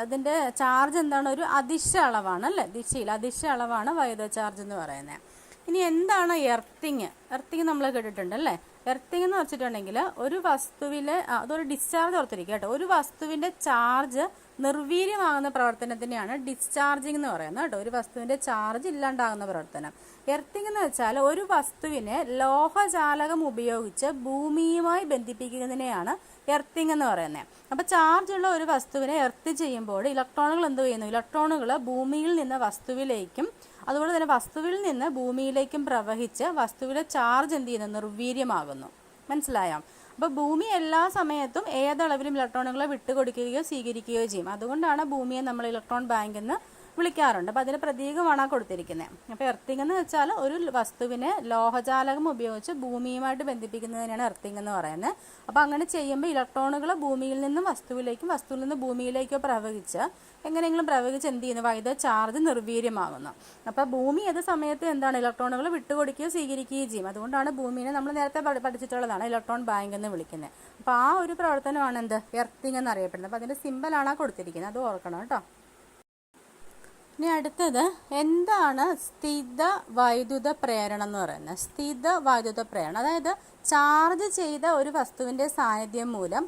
അതിന്റെ ചാർജ് എന്താണ്, ഒരു അദിശ അളവാണ് അല്ലെ, ദിശയിൽ അദിശ അളവാണ് വൈദ്യുത ചാർജ് എന്ന് പറയുന്നത്. ഇനി എന്താണ് എർത്തിങ്? എർത്തിങ് നമ്മൾ കേട്ടിട്ടുണ്ട് അല്ലേ. എർത്തിങ് എന്ന് വെച്ചിട്ടുണ്ടെങ്കിൽ ഒരു വസ്തുവിലെ, അതൊരു ഡിസ്ചാർജ് ഓർത്തിരിക്കുക കേട്ടോ, ഒരു വസ്തുവിന്റെ ചാർജ് നിർവീര്യമാകുന്ന പ്രവർത്തനത്തിനെയാണ് ഡിസ്ചാർജിങ് എന്ന് പറയുന്നത് കേട്ടോ. ഒരു വസ്തുവിന്റെ ചാർജ് ഇല്ലാണ്ടാകുന്ന പ്രവർത്തനം. എർത്തിങ് എന്ന് വെച്ചാൽ ഒരു വസ്തുവിനെ ലോഹജാലകം ഉപയോഗിച്ച് ഭൂമിയുമായി ബന്ധിപ്പിക്കുന്നതിനെയാണ് എർത്തിങ് എന്ന് പറയുന്നത്. അപ്പൊ ചാർജ് ഉള്ള ഒരു വസ്തുവിനെ എർത്ത് ചെയ്യുമ്പോൾ ഇലക്ട്രോണുകൾ എന്ത് ചെയ്യുന്നു, ഇലക്ട്രോണുകൾ ഭൂമിയിൽ നിന്ന് വസ്തുവിലേക്കും അതുപോലെ തന്നെ വസ്തുവിൽ നിന്ന് ഭൂമിയിലേക്കും പ്രവഹിച്ച് വസ്തുവിലെ ചാർജ് എന്ത് ചെയ്യുന്നു, നിർവീര്യമാകുന്നു. മനസ്സിലായോ? അപ്പോൾ ഭൂമി എല്ലാ സമയത്തും ഏതളവിലും ഇലക്ട്രോണുകളെ വിട്ടുകൊടുക്കുകയോ സ്വീകരിക്കുകയോ ചെയ്യും. അതുകൊണ്ടാണ് ഭൂമിയെ നമ്മൾ ഇലക്ട്രോൺ ബാങ്ക് എന്ന് വിളിക്കാറുണ്ട്. അപ്പോൾ അതിന് പ്രതീകമാണ് കൊടുത്തിരിക്കുന്നത്. അപ്പോൾ എർത്തിങ് എന്ന് വെച്ചാൽ ഒരു വസ്തുവിനെ ലോഹജാലകം ഉപയോഗിച്ച് ഭൂമിയുമായിട്ട് ബന്ധിപ്പിക്കുന്നതിനാണ് എർത്തിങ് എന്ന് പറയുന്നത്. അപ്പോൾ അങ്ങനെ ചെയ്യുമ്പോൾ ഇലക്ട്രോണുകൾ ഭൂമിയിൽ നിന്നും വസ്തുവിലേക്കും വസ്തുവിൽ നിന്ന് ഭൂമിയിലേക്കോ പ്രവഹിച്ച് എങ്ങനെയെങ്കിലും പ്രവഹിച്ച് എന്ത് ചെയ്യുന്നു, വൈദ്യുത ചാർജ് നിർവീര്യമാകുന്നു. അപ്പോൾ ഭൂമി ഏത് സമയത്ത് എന്താണ്, ഇലക്ട്രോണുകൾ വിട്ടുകൊടുക്കുകയോ സ്വീകരിക്കുകയോ ചെയ്യും. അതുകൊണ്ടാണ് ഭൂമിയെ നമ്മൾ നേരത്തെ പഠിച്ചിട്ടുള്ളതാണ് ഇലക്ട്രോൺ ബാങ്ക് എന്ന് വിളിക്കുന്നത്. അപ്പോൾ ആ ഒരു പ്രവർത്തനമാണ് എന്ത്, എർത്തിങ് എന്നറിയപ്പെടുന്നത്. അപ്പോൾ അതിൻ്റെ സിമ്പലാണ് കൊടുത്തിരിക്കുന്നത്, അത് ഓർക്കണം കേട്ടോ. ഇനി അടുത്തത് എന്താണ് സ്ഥിത വൈദ്യുത പ്രേരണം എന്ന് പറയുന്നത്. സ്ഥിത വൈദ്യുത പ്രേരണം അതായത് ചാർജ് ചെയ്ത ഒരു വസ്തുവിന്റെ സാന്നിധ്യം മൂലം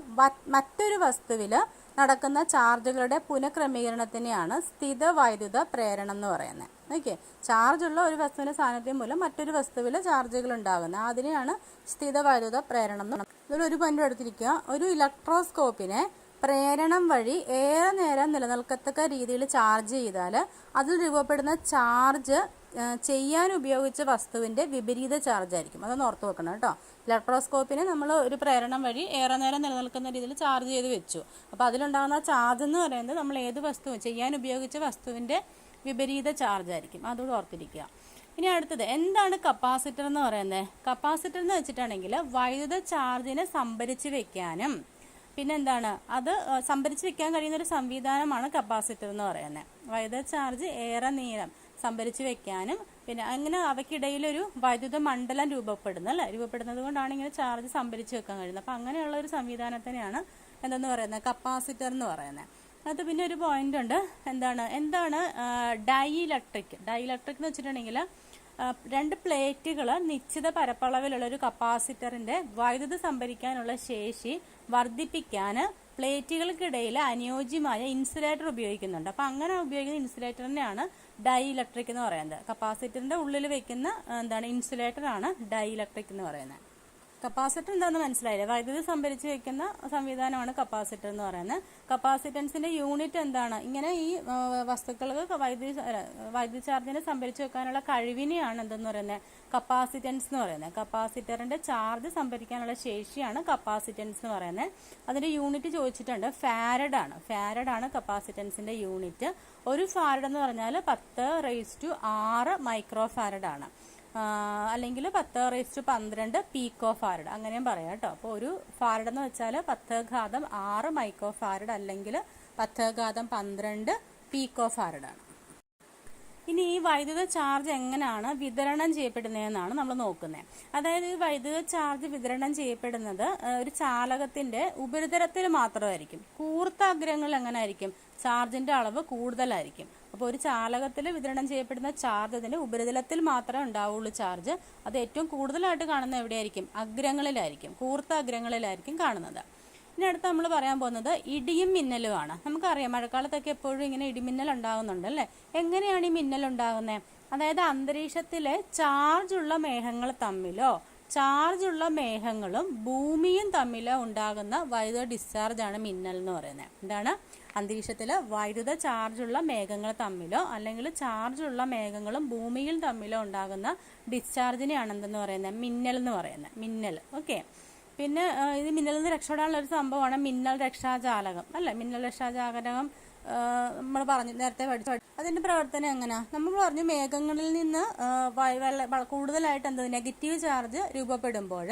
മറ്റൊരു വസ്തുവിൽ നടക്കുന്ന ചാർജുകളുടെ പുനഃക്രമീകരണത്തിനെയാണ് സ്ഥിത വൈദ്യുത പ്രേരണം എന്ന് പറയുന്നത്. ഓക്കെ, ചാർജ് ഉള്ള ഒരു വസ്തുവിന്റെ സാന്നിധ്യം മൂലം മറ്റൊരു വസ്തുവിൽ ചാർജുകൾ ഉണ്ടാകുന്നത്, അതിനെയാണ് സ്ഥിത വൈദ്യുത പ്രേരണം. ഇതിലൊരു പോയിന്റ് എടുത്തിരിക്കുക, ഒരു ഇലക്ട്രോസ്കോപ്പിനെ പ്രേരണം വഴി ഏറെ നേരം നിലനിൽക്കത്തക്ക രീതിയിൽ ചാർജ് ചെയ്താൽ അതിൽ രൂപപ്പെടുന്ന ചാർജ് ചെയ്യാൻ ഉപയോഗിച്ച വസ്തുവിന്റെ വിപരീത ചാർജ് ആയിരിക്കും. അതൊന്ന് ഓർത്ത് വെക്കണം കേട്ടോ. ഇലക്ട്രോസ്കോപ്പിനെ നമ്മൾ ഒരു പ്രേരണം വഴി ഏറെ നേരം നിലനിൽക്കുന്ന രീതിയിൽ ചാർജ് ചെയ്ത് വെച്ചു. അപ്പോൾ അതിലുണ്ടാകുന്ന ചാർജ് എന്ന് പറയുന്നത് നമ്മൾ ഏത് വസ്തു ചെയ്യാൻ ഉപയോഗിച്ച വസ്തുവിന്റെ വിപരീത ചാർജ് ആയിരിക്കും. അതുകൂടെ ഓർത്തിരിക്കുക. ഇനി അടുത്തത് എന്താണ് കപ്പാസിറ്റർ എന്ന് പറയുന്നത്. കപ്പാസിറ്റർ എന്ന് വെച്ചിട്ടുണ്ടെങ്കിൽ വൈദ്യുത ചാർജിനെ സംഭരിച്ച് വെക്കാനും പിന്നെ എന്താണ്, അത് സംഭരിച്ച് വെക്കാൻ കഴിയുന്ന ഒരു സംവിധാനമാണ് കപ്പാസിറ്റർ എന്ന് പറയുന്നത്. വൈദ്യുത ചാർജ് ഏറെ നേരം സംഭരിച്ച് വെക്കാനും പിന്നെ അങ്ങനെ അവയ്ക്കിടയിലൊരു വൈദ്യുത മണ്ഡലം രൂപപ്പെടുന്നത് കൊണ്ടാണ് ഇങ്ങനെ ചാർജ് സംഭരിച്ച് വെക്കാൻ കഴിയുന്നത്. അപ്പം അങ്ങനെയുള്ള ഒരു സംവിധാനത്തിനെയാണ് എന്തെന്ന് പറയുന്നത്, കപ്പാസിറ്റർ എന്ന് പറയുന്നത്. അത് പിന്നെ ഒരു പോയിന്റ് ഉണ്ട്, എന്താണ് ഡൈഇലക്ട്രിക് എന്ന് വെച്ചിട്ടുണ്ടെങ്കിൽ രണ്ട് പ്ലേറ്റുകൾ നിശ്ചിത പരപ്പളവിലുള്ള ഒരു കപ്പാസിറ്ററിന്റെ വൈദ്യുതി സംഭരിക്കാനുള്ള ശേഷി വർദ്ധിപ്പിക്കാൻ പ്ലേറ്റുകൾക്കിടയിൽ അനുയോജ്യമായ ഇൻസുലേറ്റർ ഉപയോഗിക്കുന്നുണ്ട്. അപ്പം അങ്ങനെ ഉപയോഗിക്കുന്ന ഇൻസുലേറ്ററിനെയാണ് ഡൈഇലക്ട്രിക് എന്ന് പറയുന്നത്. കപ്പാസിറ്ററിന്റെ ഉള്ളിൽ വെക്കുന്ന ഇൻസുലേറ്റർ ആണ് ഡൈഇലക്ട്രിക് എന്ന് പറയുന്നത്. കപ്പാസിറ്റർ എന്താണെന്ന് മനസ്സിലായില്ലേ, വൈദ്യുതി സംഭരിച്ച് വെക്കുന്ന സംവിധാനമാണ് കപ്പാസിറ്റർ എന്ന് പറയുന്നത്. കപ്പാസിറ്റൻസിന്റെ യൂണിറ്റ് എന്താണ്, ഇങ്ങനെ ഈ വസ്തുക്കൾക്ക് വൈദ്യുതി ചാർജിനെ സംഭരിച്ച് വെക്കാനുള്ള കഴിവിനെയാണ് എന്തെന്ന് പറയുന്നത്, കപ്പാസിറ്റൻസ് എന്ന് പറയുന്നത്. കപ്പാസിറ്ററിന്റെ ചാർജ് സംഭരിക്കാനുള്ള ശേഷിയാണ് കപ്പാസിറ്റൻസ് എന്ന് പറയുന്നത്. അതിന്റെ യൂണിറ്റ് ചോദിച്ചിട്ടുണ്ട്, ഫാരഡ് ആണ് കപ്പാസിറ്റൻസിന്റെ യൂണിറ്റ്. ഒരു ഫാരഡ് എന്ന് പറഞ്ഞാൽ 10⁻⁶ മൈക്രോ ഫാരഡ് ആണ്, അല്ലെങ്കിൽ 10⁻12 പീക്കോ ഫാരഡ് അങ്ങനെയും പറയാം കേട്ടോ. അപ്പോൾ ഒരു ഫാരഡ് എന്ന് വെച്ചാൽ 10⁻⁶ മൈക്രോ ഫാരഡ് അല്ലെങ്കിൽ 10⁻12 പീക്കോ ഫാരഡ് ആണ്. ഇനി ഈ വൈദ്യുത ചാർജ് എങ്ങനെയാണ് വിതരണം ചെയ്യപ്പെടുന്നതെന്നാണ് നമ്മൾ നോക്കുന്നത്. അതായത് ഈ വൈദ്യുത ചാർജ് വിതരണം ചെയ്യപ്പെടുന്നത് ഒരു ചാലകത്തിന്റെ ഉപരിതലത്തിൽ മാത്രമായിരിക്കും. കൂർത്ത അഗ്രങ്ങളിൽ എങ്ങനെ ആയിരിക്കും, ചാർജിന്റെ അളവ് കൂടുതലായിരിക്കും. അപ്പോൾ ഒരു ചാലകത്തിൽ വിതരണം ചെയ്യപ്പെടുന്ന ചാർജ് അതിന്റെ ഉപരിതലത്തിൽ മാത്രമേ ഉണ്ടാവുള്ളൂ ചാർജ്. അത് ഏറ്റവും കൂടുതലായിട്ട് കാണുന്നത് എവിടെയായിരിക്കും, അഗ്രങ്ങളിലായിരിക്കും, കൂർത്ത അഗ്രങ്ങളിലായിരിക്കും കാണുന്നത്. ഇനി അടുത്ത് നമ്മൾ പറയാൻ പോകുന്നത് ഇടിയും മിന്നലുമാണ്. നമുക്കറിയാം മഴക്കാലത്തൊക്കെ എപ്പോഴും ഇങ്ങനെ ഇടിമിന്നൽ ഉണ്ടാകുന്നുണ്ട് അല്ലേ. എങ്ങനെയാണ് ഈ മിന്നൽ ഉണ്ടാകുന്നത്, അതായത് അന്തരീക്ഷത്തിലെ ചാർജുള്ള മേഘങ്ങൾ തമ്മിലോ ചാർജുള്ള മേഘങ്ങളും ഭൂമിയും തമ്മിലോ ഉണ്ടാകുന്ന വൈദ്യുത ഡിസ്ചാർജ് ആണ് മിന്നൽ എന്ന് പറയുന്നത്. എന്താണ്, അന്തരീക്ഷത്തിലെ വൈദ്യുത ചാർജുള്ള മേഘങ്ങൾ തമ്മിലോ അല്ലെങ്കിൽ ചാർജുള്ള മേഘങ്ങളും ഭൂമിയിൽ തമ്മിലോ ഉണ്ടാകുന്ന ഡിസ്ചാർജിനെയാണ് എന്തെന്ന് പറയുന്നത്, മിന്നൽ എന്ന് പറയുന്നത്. മിന്നൽ. ഓക്കെ, പിന്നെ ഇത് മിന്നലിൽ നിന്ന് രക്ഷപ്പെടാനുള്ള ഒരു സംഭവമാണ് മിന്നൽ രക്ഷാജാലകം അല്ലെ. മിന്നൽ രക്ഷാജാലകം നമ്മൾ പറഞ്ഞു നേരത്തെ പഠിച്ചു. അതിന്റെ പ്രവർത്തനം എങ്ങനെയാ? നമ്മൾ പറഞ്ഞു മേഘങ്ങളിൽ നിന്ന് കൂടുതലായിട്ട് നെഗറ്റീവ് ചാർജ് രൂപപ്പെടുമ്പോൾ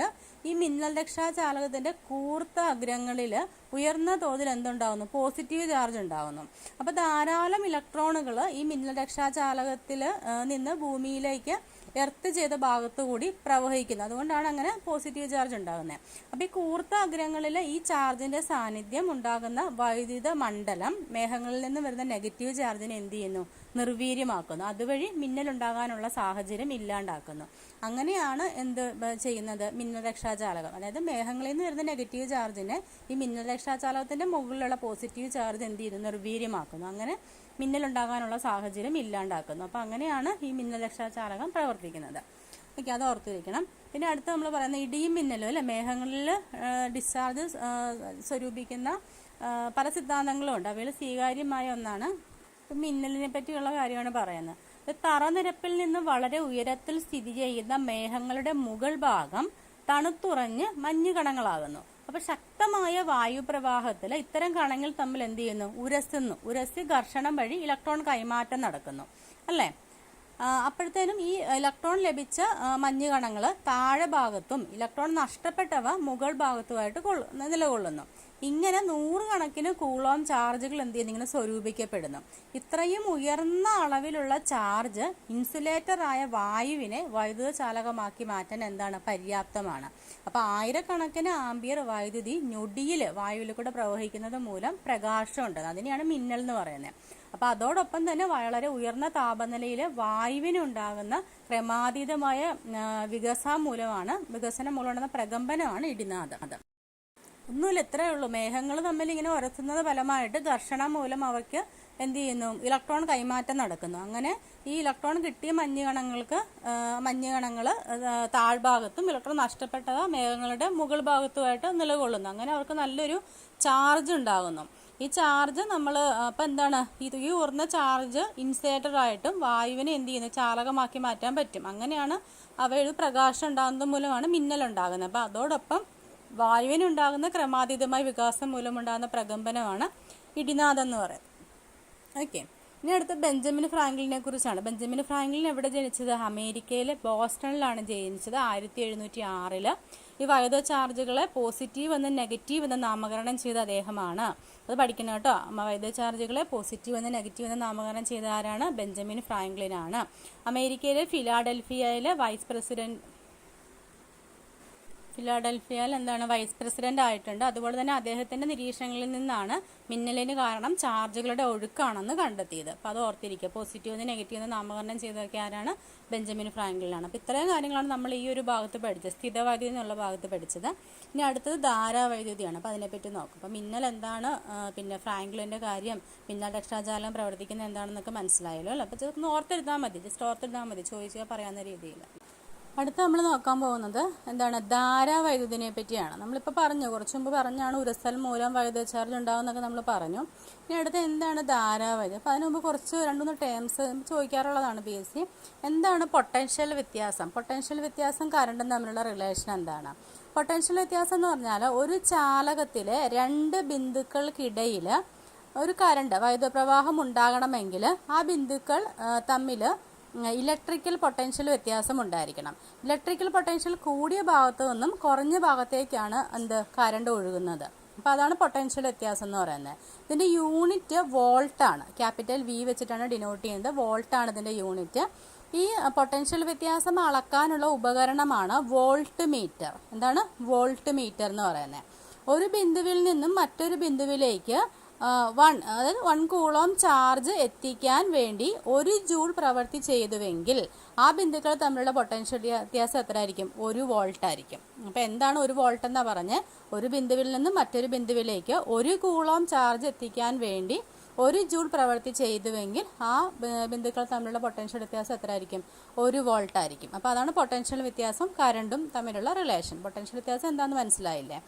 ഈ മിന്നൽ രക്ഷാചാലകത്തിന്റെ കൂർത്ത അഗ്രങ്ങളിൽ ഉയർന്ന തോതിൽ എന്തുണ്ടാവുന്നു? പോസിറ്റീവ് ചാർജ് ഉണ്ടാവുന്നു. അപ്പൊ ധാരാളം ഇലക്ട്രോണുകൾ ഈ മിന്നൽ രക്ഷാചാലകത്തിൽ നിന്ന് ഭൂമിയിലേക്ക് എർത്ത് ചെയ്ത ഭാഗത്തു കൂടി പ്രവഹിക്കുന്നു. അതുകൊണ്ടാണ് അങ്ങനെ പോസിറ്റീവ് ചാർജ് ഉണ്ടാകുന്നത്. അപ്പൊ ഈ കൂർത്ത അഗ്രങ്ങളിൽ ഈ ചാർജിന്റെ സാന്നിധ്യം ഉണ്ടാകുന്ന വൈദ്യുത മണ്ഡലം മേഘങ്ങളിൽ നിന്ന് വരുന്ന നെഗറ്റീവ് ചാർജിനെ എന്ത് ചെയ്യുന്നു? നിർവീര്യമാക്കുന്നു. അതുവഴി മിന്നൽ ഉണ്ടാകാനുള്ള സാഹചര്യം ഇല്ലാണ്ടാക്കുന്നു. അങ്ങനെയാണ് എന്ത് ചെയ്യുന്നത്? മിന്നൽ രക്ഷാചാലകം, അതായത് മേഘങ്ങളിൽ നിന്ന് വരുന്ന നെഗറ്റീവ് ചാർജിനെ ഈ മിന്നൽ രക്ഷാചാലകത്തിന്റെ മുകളിലുള്ള പോസിറ്റീവ് ചാർജ് എന്ത് ചെയ്യുന്നു? നിർവീര്യമാക്കുന്നു. അങ്ങനെ മിന്നൽ ഉണ്ടാകാനുള്ള സാഹചര്യം ഇല്ലാണ്ടാക്കുന്നു. അപ്പൊ അങ്ങനെയാണ് ഈ മിന്നൽ രക്ഷാചാലകം പ്രവർത്തിക്കുന്നത്. ഓക്കെ, അത് ഓർത്തിരിക്കണം. പിന്നെ അടുത്ത് നമ്മൾ പറയുന്ന ഇടിയും മിന്നലും അല്ലെ, മേഘങ്ങളിൽ ഡിസ്ചാർജ് സ്വരൂപിക്കുന്ന പല സിദ്ധാന്തങ്ങളും ഉണ്ട്. അവയിൽ സ്വീകാര്യമായ ഒന്നാണ് മിന്നലിനെ പറ്റിയുള്ള കാര്യമാണ് പറയുന്നത്. തറനിരപ്പിൽ നിന്ന് വളരെ ഉയരത്തിൽ സ്ഥിതി ചെയ്യുന്ന മേഘങ്ങളുടെ മുകൾ ഭാഗം തണുത്തുറഞ്ഞ് മഞ്ഞുകണങ്ങളാകുന്നു. അപ്പൊ ശക്തമായ വായുപ്രവാഹത്തിൽ ഇത്തരം കണങ്ങൾ തമ്മിൽ എന്ത് ചെയ്യുന്നു? ഉരസി ഘർഷണം വഴി ഇലക്ട്രോൺ കൈമാറ്റം നടക്കുന്നു അല്ലേ? അപ്പോഴത്തേനും ഈ ഇലക്ട്രോൺ ലഭിച്ച മഞ്ഞുകണങ്ങൾ താഴെ ഭാഗത്തും ഇലക്ട്രോൺ നഷ്ടപ്പെട്ടവ മുകൾ ഭാഗത്തുമായിട്ട് നിലകൊള്ളുന്നു. ഇങ്ങനെ 100 കണക്കിന് കൂളോം ചാർജുകൾ എന്ത് ചെയ്യുന്നു? ഇങ്ങനെ സ്വരൂപിക്കപ്പെടുന്നു. ഇത്രയും ഉയർന്ന അളവിലുള്ള ചാർജ് ഇൻസുലേറ്റർ ആയ വായുവിനെ വൈദ്യുത ചാലകമാക്കി മാറ്റാൻ എന്താണ്? പര്യാപ്തമാണ്. അപ്പൊ 1000 കണക്കിന് ആംപിയർ വൈദ്യുതി ഞൊടിയിൽ വായുവിൽ കൂടെ പ്രവഹിക്കുന്നത് മൂലം പ്രകാശം ഉണ്ട്. അതിനെയാണ് മിന്നൽ എന്ന് പറയുന്നത്. അപ്പൊ അതോടൊപ്പം തന്നെ വളരെ ഉയർന്ന താപനിലയിൽ വായുവിനുണ്ടാകുന്ന ക്രമാതീതമായ വികസനം മൂലമാണ് പ്രകമ്പനമാണ് ഇടിനാദം. ഒന്നുമില്ല, ഇത്രയേ ഉള്ളൂ. മേഘങ്ങൾ തമ്മിൽ ഇങ്ങനെ ഉരസുന്നത് ഫലമായിട്ട് ഘർഷണം മൂലം അവർക്ക് എന്ത് ചെയ്യുന്നു? ഇലക്ട്രോൺ കൈമാറ്റം നടക്കുന്നു. അങ്ങനെ ഈ ഇലക്ട്രോൺ കിട്ടിയ മഞ്ഞുകണങ്ങൾ താഴ്ഭാഗത്തും ഇലക്ട്രോൺ നഷ്ടപ്പെട്ടത് മേഘങ്ങളുടെ മുകൾ ഭാഗത്തുമായിട്ട് നിലകൊള്ളുന്നു. അങ്ങനെ അവർക്ക് നല്ലൊരു ചാർജ് ഉണ്ടാകുന്നു. ഈ ചാർജ് നമ്മൾ അപ്പം എന്താണ്? ഈ ഉയർന്ന ചാർജ് ഇൻസുലേറ്ററായിട്ടും വായുവിനെ എന്ത് ചെയ്യുന്നു? ചാലകമാക്കി മാറ്റാൻ പറ്റും. അങ്ങനെയാണ് അവയിൽ പ്രകാശം ഉണ്ടാകുന്നത് മൂലമാണ് മിന്നൽ ഉണ്ടാകുന്നത്. അപ്പം അതോടൊപ്പം വായുവിനുണ്ടാകുന്ന ക്രമാതീതമായ വികാസം മൂലമുണ്ടാകുന്ന പ്രകമ്പനമാണ് ഇടിനാദം എന്ന് പറയുന്നത്. ഓക്കെ, ഇനി അടുത്ത ബെഞ്ചമിൻ ഫ്രാങ്ക്ലിനെ കുറിച്ചാണ്. ബെഞ്ചമിൻ ഫ്രാങ്ക്ലിൻ എവിടെ ജനിച്ചത്? അമേരിക്കയിലെ ബോസ്റ്റണിലാണ് ജനിച്ചത് 1706. ഈ വൈദ്യുത ചാർജുകളെ പോസിറ്റീവ് എന്നും നെഗറ്റീവ് എന്നും നാമകരണം ചെയ്ത അദ്ദേഹമാണ്. അത് പഠിക്കണം കേട്ടോ. വൈദ്യുത ചാർജുകളെ പോസിറ്റീവ് എന്നും നെഗറ്റീവ് എന്നും നാമകരണം ചെയ്ത ആരാണ്? ബെഞ്ചമിൻ ഫ്രാങ്ക്ലിൻ ആണ്. അമേരിക്കയിലെ ഫിലാഡൽഫിയയിലെ ഫിലാഡൽഫിയയിൽ വൈസ് പ്രസിഡന്റ് ആയിട്ടുണ്ട്. അതുപോലെ തന്നെ അദ്ദേഹത്തിന്റെ നിരീക്ഷണങ്ങളിൽ നിന്നാണ് മിന്നലിന് കാരണം ചാർജുകളുടെ ഒഴുക്കാണെന്ന് കണ്ടെത്തിയത്. അപ്പോൾ അത് ഓർത്തിരിക്കുക. പോസിറ്റീവ് എന്ന് നെഗറ്റീവ് എന്ന് നാമകരണം ചെയ്തൊക്കെ ആരാണ്? ബെഞ്ചമിൻ ഫ്രാങ്ക്ലിനാണ്. അപ്പോൾ ഇത്രയും കാര്യങ്ങളാണ് നമ്മൾ ഈ ഒരു ഭാഗത്ത് പഠിച്ചത്, സ്ഥിതവൈദ്യുതി എന്നുള്ള ഭാഗത്ത് പഠിച്ചത്. ഇനി അടുത്തത് ധാരാവൈദ്യുതിയാണ്. അപ്പോൾ അതിനെപ്പറ്റി നോക്കും. അപ്പോൾ മിന്നൽ എന്താണ്, പിന്നെ ഫ്രാങ്ക്ലിന്റെ കാര്യം, മിന്നൽ രക്ഷാചാലകം പ്രവർത്തിക്കുന്നത് എന്താണെന്നൊക്കെ മനസ്സിലായല്ലോ അല്ലേ? അപ്പോൾ ജസ്റ്റ് ഓർത്തെടുത്താൽ മതി, ചോദിച്ചാൽ പറയാവുന്ന രീതിയിൽ. അടുത്ത നമ്മൾ നോക്കാൻ പോകുന്നത് എന്താണ്? ധാരാവൈദ്യുതിനെ പറ്റിയാണ്. നമ്മളിപ്പോൾ കുറച്ചു മുമ്പ് പറഞ്ഞാണ് ഉരസൽ മൂലം വൈദ്യുത ചാർജ് ഉണ്ടാകുന്നൊക്കെ നമ്മൾ പറഞ്ഞു. ഇനി അടുത്ത എന്താണ് ധാരാവൈദ്യുതി? അപ്പോൾ അതിന് മുമ്പ് കുറച്ച് 2-3 ടേംസ് ചോദിക്കാറുള്ളതാണ് PSC. എന്താണ് പൊട്ടൻഷ്യൽ വ്യത്യാസം? പൊട്ടൻഷ്യൽ വ്യത്യാസം കറണ്ടും തമ്മിലുള്ള റിലേഷൻ എന്താണ്? പൊട്ടൻഷ്യൽ വ്യത്യാസം എന്ന് പറഞ്ഞാൽ ഒരു ചാലകത്തിലെ 2 ബിന്ദുക്കൾക്കിടയിൽ ഒരു വൈദ്യുത പ്രവാഹം ഉണ്ടാകണമെങ്കിൽ ആ ബിന്ദുക്കൾ തമ്മിൽ ഇലക്ട്രിക്കൽ പൊട്ടൻഷ്യൽ വ്യത്യാസം ഉണ്ടായിരിക്കണം. ഇലക്ട്രിക്കൽ പൊട്ടൻഷ്യൽ കൂടിയ ഭാഗത്തു നിന്നും കുറഞ്ഞ ഭാഗത്തേക്കാണ് കറണ്ട് ഒഴുകുന്നത്. അപ്പോൾ അതാണ് പൊട്ടൻഷ്യൽ വ്യത്യാസം എന്ന് പറയുന്നത്. ഇതിന്റെ യൂണിറ്റ് വോൾട്ടാണ്. ക്യാപിറ്റൽ V വെച്ചിട്ടാണ് ഡിനോട്ട് ചെയ്യുന്നത്. വോൾട്ടാണ് ഇതിന്റെ യൂണിറ്റ്. ഈ പൊട്ടൻഷ്യൽ വ്യത്യാസം അളക്കാനുള്ള ഉപകരണമാണ് വോൾട്ട് മീറ്റർ. എന്താണ് വോൾട്ട് മീറ്റർ എന്ന് പറയുന്നത്? ഒരു ബിന്ദുവിൽ നിന്നും മറ്റൊരു ബിന്ദുവിലേക്ക് 1 കൂളോം ചാർജ് എത്തിക്കാൻ വേണ്ടി 1 ജൂൾ പ്രവൃത്തി ചെയ്തുവെങ്കിൽ ആ ബിന്ദുക്കൾ തമ്മിലുള്ള പൊട്ടൻഷ്യൽ വ്യത്യാസം എത്ര ആയിരിക്കും? 1 വോൾട്ട് ആയിരിക്കും. അപ്പോൾ എന്താണ് 1 വോൾട്ട് എന്നാ പറഞ്ഞ്? ഒരു ബിന്ദുവിൽ നിന്നും മറ്റൊരു ബിന്ദുവിലേക്ക് 1 കൂളോം ചാർജ് എത്തിക്കാൻ വേണ്ടി 1 ജൂൾ പ്രവൃത്തി ചെയ്തുവെങ്കിൽ ആ ബിന്ദുക്കൾ തമ്മിലുള്ള പൊട്ടൻഷ്യൽ വ്യത്യാസം എത്ര ആയിരിക്കും? 1 വോൾട്ട് ആയിരിക്കും. അപ്പോൾ അതാണ് പൊട്ടൻഷ്യൽ വ്യത്യാസം കറണ്ടും തമ്മിലുള്ള റിലേഷൻ. പൊട്ടൻഷ്യൽ വ്യത്യാസം എന്താണെന്ന് മനസ്സിലായില്ലേ?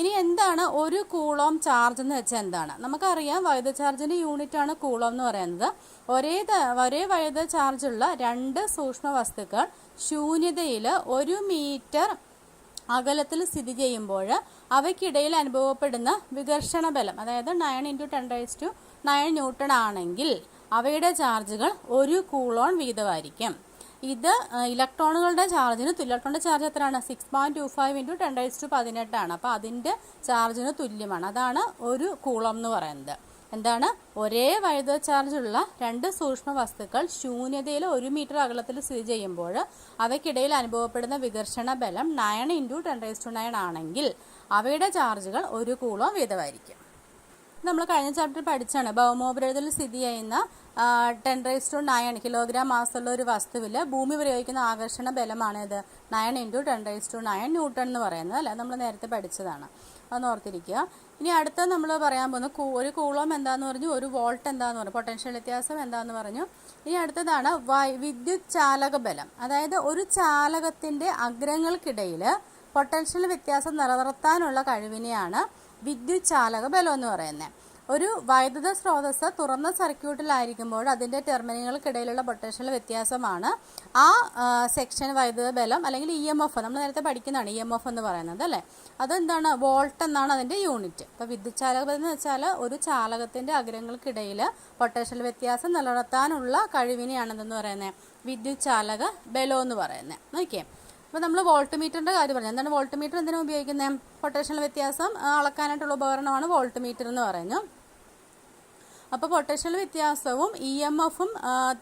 ഇനി എന്താണ് 1 കൂളോം ചാർജ് എന്ന് വെച്ചാൽ എന്താണ്? നമുക്കറിയാം വൈദ്യുത ചാർജിന്റെ യൂണിറ്റ് ആണ് കൂളോം എന്ന് പറയുന്നത്. ഒരേ വൈദ്യുത ചാർജുള്ള 2 സൂക്ഷ്മ വസ്തുക്കൾ ശൂന്യതയിൽ 1 മീറ്റർ അകലത്തിൽ സ്ഥിതി ചെയ്യുമ്പോൾ അവയ്ക്കിടയിൽ അനുഭവപ്പെടുന്ന വികർഷണ ബലം, അതായത് 9 × 10⁹ ന്യൂട്ടൺ ആണെങ്കിൽ അവയുടെ ചാർജുകൾ 1 കൂളോൺ വീതമായിരിക്കും. ഇത് ഇലക്ട്രോണുകളുടെ ചാർജിന് ഇലക്ട്രോണിൻ്റെ ചാർജ് എത്രയാണ്? 6.25 × 10⁻18 ആണ്. അപ്പോൾ അതിൻ്റെ ചാർജിന് തുല്യമാണ്. അതാണ് 1 കൂളോം എന്ന് പറയുന്നത്. എന്താണ്? ഒരേ വൈദ്യുത ചാർജുള്ള രണ്ട് സൂക്ഷ്മ വസ്തുക്കൾ ശൂന്യതയിൽ 1 മീറ്റർ അകലത്തിൽ സ്ഥിതി ചെയ്യുമ്പോൾ അവയ്ക്കിടയിൽ അനുഭവപ്പെടുന്ന വികർഷണ ബലം 9 × 10⁹ ആണെങ്കിൽ അവയുടെ ചാർജുകൾ 1 കൂളോം വീതമായിരിക്കും. നമ്മൾ കഴിഞ്ഞ ചാപ്റ്ററിൽ പഠിച്ചാണ്. ഭൗമോപരിതലത്തിൽ സ്ഥിതി ചെയ്യുന്ന 10⁹ കിലോഗ്രാം മാസമുള്ള ഒരു വസ്തുവിൽ ഭൂമി പ്രയോഗിക്കുന്ന ആകർഷണ ബലമാണിത് 9 × 10⁹ ന്യൂട്ടൺ എന്ന് പറയുന്നത്, അല്ലേ? നമ്മൾ നേരത്തെ പഠിച്ചതാണ്. അതൊന്ന് ഓർത്തിരിക്കുക. ഇനി അടുത്ത നമ്മൾ പറയാൻ പോകുന്ന ഒരു കൂളോം എന്താന്ന് പറഞ്ഞു, ഒരു വോൾട്ട് എന്താന്ന് പറഞ്ഞു, പൊട്ടൻഷ്യൽ വ്യത്യാസം എന്താന്ന് പറഞ്ഞു. ഇനി അടുത്തതാണ് വിദ്യുത് ചാലക ബലം. അതായത് ഒരു ചാലകത്തിൻ്റെ അഗ്രങ്ങൾക്കിടയിൽ പൊട്ടൻഷ്യൽ വ്യത്യാസം നിലനിർത്താനുള്ള കഴിവിനെയാണ് വിദ്യുത് ചാലക ബലം എന്ന് പറയുന്നത്. ഒരു വൈദ്യുത സ്രോതസ്സ് തുറന്ന സർക്യൂട്ടിലായിരിക്കുമ്പോൾ അതിൻ്റെ ടെർമിനലുകൾക്കിടയിലുള്ള പൊട്ടൻഷ്യൽ വ്യത്യാസമാണ് ആ സെക്ഷൻ വൈദ്യുത ബലം അല്ലെങ്കിൽ EMF. നമ്മൾ നേരത്തെ പഠിക്കുന്നതാണ് EMF എന്ന് പറയുന്നത്, അല്ലേ? അതെന്താണ്? വോൾട്ട് എന്നാണ് അതിൻ്റെ യൂണിറ്റ്. അപ്പോൾ വിദ്യുത് ചാലക ബലം എന്ന് വെച്ചാൽ ഒരു ചാലകത്തിൻ്റെ അഗ്രങ്ങൾക്കിടയിൽ പൊട്ടൻഷ്യൽ വ്യത്യാസം നിലനിർത്താനുള്ള കഴിവിനെയാണെന്ന് പറയുന്നത് വിദ്യുത് ചാലക ബലം എന്ന് പറയുന്നത്. നോക്കിയേ, അപ്പോൾ നമ്മൾ വോൾട്ട് മീറ്ററിൻ്റെ കാര്യം പറഞ്ഞു. എന്താണ് വോൾട്ട് മീറ്റർ? എന്തിനാണ് ഉപയോഗിക്കുന്നത്? പൊട്ടൻഷ്യൽ വ്യത്യാസം അളക്കാനായിട്ടുള്ള ഉപകരണമാണ് വോൾട്ട് മീറ്റർ എന്ന് പറയുന്നു. അപ്പോൾ പൊട്ടൻഷ്യൽ വ്യത്യാസവും EMFഉം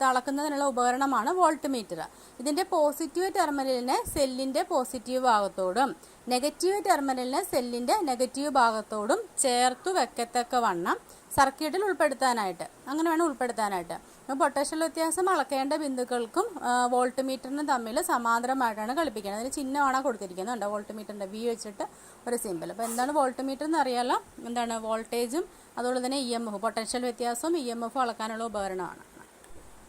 അളക്കുന്നതിനുള്ള ഉപകരണമാണ് വോൾട്ട് മീറ്റർ. ഇതിൻ്റെ പോസിറ്റീവ് ടെർമിനലിനെ സെല്ലിൻ്റെ പോസിറ്റീവ് ഭാഗത്തോടും നെഗറ്റീവ് ടെർമിനലിനെ സെല്ലിൻ്റെ നെഗറ്റീവ് ഭാഗത്തോടും ചേർത്തു വെക്കത്തക്കവണ്ണം സർക്യൂട്ടിൽ ഉൾപ്പെടുത്താനായിട്ട്, അങ്ങനെ വേണം ഉൾപ്പെടുത്താനായിട്ട്. അപ്പോൾ പൊട്ടൻഷ്യൽ വ്യത്യാസം അളക്കേണ്ട ബിന്ദുക്കൾക്കും വോൾട്ട് മീറ്ററിനും തമ്മിൽ സമാന്തരമായിട്ടാണ് ഘടിപ്പിക്കുന്നത്. അതിന് ചിഹ്നമാണ് കൊടുത്തിരിക്കുന്നത്. ഉണ്ടോ? വോൾട്ട് മീറ്ററിൻ്റെ V വെച്ചിട്ട് ഒരു സിമ്പിൾ. അപ്പോൾ എന്താണ് വോൾട്ട് മീറ്റർ എന്ന് അറിയാലോ? എന്താണ്? വോൾട്ടേജും അതുപോലെ തന്നെ EMF, പൊട്ടൻഷ്യൽ വ്യത്യാസവും EMF അളക്കാനുള്ള ഉപകരണമാണ്.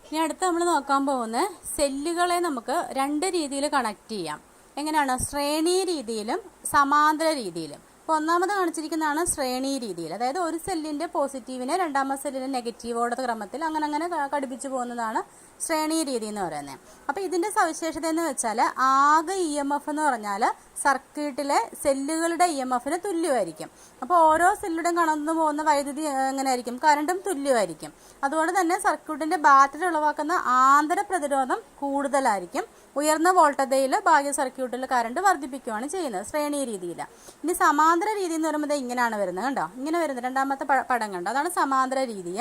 ഇനി അടുത്ത് നമ്മൾ നോക്കാൻ പോകുന്നത് സെല്ലുകളെ നമുക്ക് രണ്ട് രീതിയിൽ കണക്ട് ചെയ്യാം. എങ്ങനെയാണ്? ശ്രേണി രീതിയിലും സമാന്തര രീതിയിലും. അപ്പോൾ ഒന്നാമത് കാണിച്ചിരിക്കുന്നതാണ് ശ്രേണി രീതിയിൽ. അതായത് ഒരു സെല്ലിൻ്റെ പോസിറ്റീവിനെ രണ്ടാമത്തെ സെല്ലിൻ്റെ നെഗറ്റീവോടെ ക്രമത്തിൽ അങ്ങനെ ഘടിപ്പിച്ച് പോകുന്നതാണ് ശ്രേണി രീതി എന്ന് പറയുന്നത്. അപ്പോൾ ഇതിൻ്റെ സവിശേഷത എന്ന് വെച്ചാൽ ആകെ EMF എന്ന് പറഞ്ഞാൽ സർക്യൂട്ടിലെ സെല്ലുകളുടെ EMFന് തുല്യമായിരിക്കും. അപ്പോൾ ഓരോ സെല്ലുടെയും കടന്നു പോകുന്ന വൈദ്യുതി എങ്ങനെയായിരിക്കും? കറണ്ടും തുല്യമായിരിക്കും. അതുകൊണ്ട് തന്നെ സർക്യൂട്ടിൻ്റെ ബാറ്ററി ഉളവാക്കുന്ന ആന്തര പ്രതിരോധം കൂടുതലായിരിക്കും. ഉയർന്ന വോൾട്ടതയിൽ ബാഹ്യ സർക്യൂട്ടിൽ കറണ്ട് വർദ്ധിപ്പിക്കുകയാണ് ചെയ്യുന്നത് ശ്രേണി രീതിയിൽ. ഇനി സമാന്തര രീതി എന്ന് പറയുമ്പോൾ ഇങ്ങനെയാണ് വരുന്നത്. കണ്ടോ? ഇങ്ങനെ വരുന്നത് രണ്ടാമത്തെ പടം കണ്ടോ? അതാണ് സമാന്തര രീതി.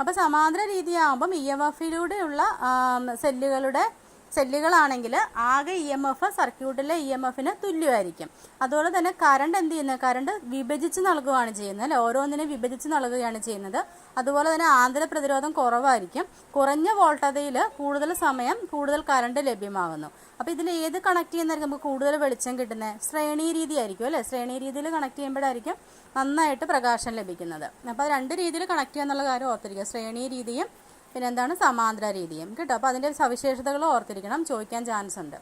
അപ്പോൾ സമാന്തര രീതിയാകുമ്പം EMFിലൂടെയുള്ള സെല്ലുകളാണെങ്കിൽ ആകെ EMF സർക്യൂട്ടിലെ EMFന് തുല്യമായിരിക്കും. അതുപോലെ തന്നെ കറണ്ട് എന്ത് ചെയ്യുന്നത്? കറണ്ട് വിഭജിച്ച് നൽകുകയാണ് ചെയ്യുന്നത്, അല്ലേ? ഓരോന്നിനെ വിഭജിച്ച് നൽകുകയാണ് ചെയ്യുന്നത്. അതുപോലെ തന്നെ ആന്തര പ്രതിരോധം കുറവായിരിക്കും. കുറഞ്ഞ വോൾട്ടതയിൽ കൂടുതൽ സമയം കൂടുതൽ കറണ്ട് ലഭ്യമാകുന്നു. അപ്പോൾ ഇതിൽ ഏത് കണക്ട് ചെയ്യുന്നതായിരിക്കും നമുക്ക് കൂടുതൽ വെളിച്ചം കിട്ടുന്നത്? ശ്രേണി രീതി ആയിരിക്കും, അല്ലേ? ശ്രേണി രീതിയിൽ കണക്ട് ചെയ്യുമ്പോഴായിരിക്കും നന്നായിട്ട് പ്രകാശം ലഭിക്കുന്നത്. അപ്പോൾ രണ്ട് രീതിയിൽ കണക്ട് ചെയ്യുക എന്നുള്ള കാര്യം ഓർത്തിരിക്കുക. ശ്രേണി രീതിയും പിന്നെ എന്താണ് സമാന്തര രീതിയും, കേട്ടോ? അപ്പോൾ അതിൻ്റെ സവിശേഷതകൾ ഓർത്തിരിക്കണം, ചോദിക്കാൻ ചാൻസ് ഉണ്ട്.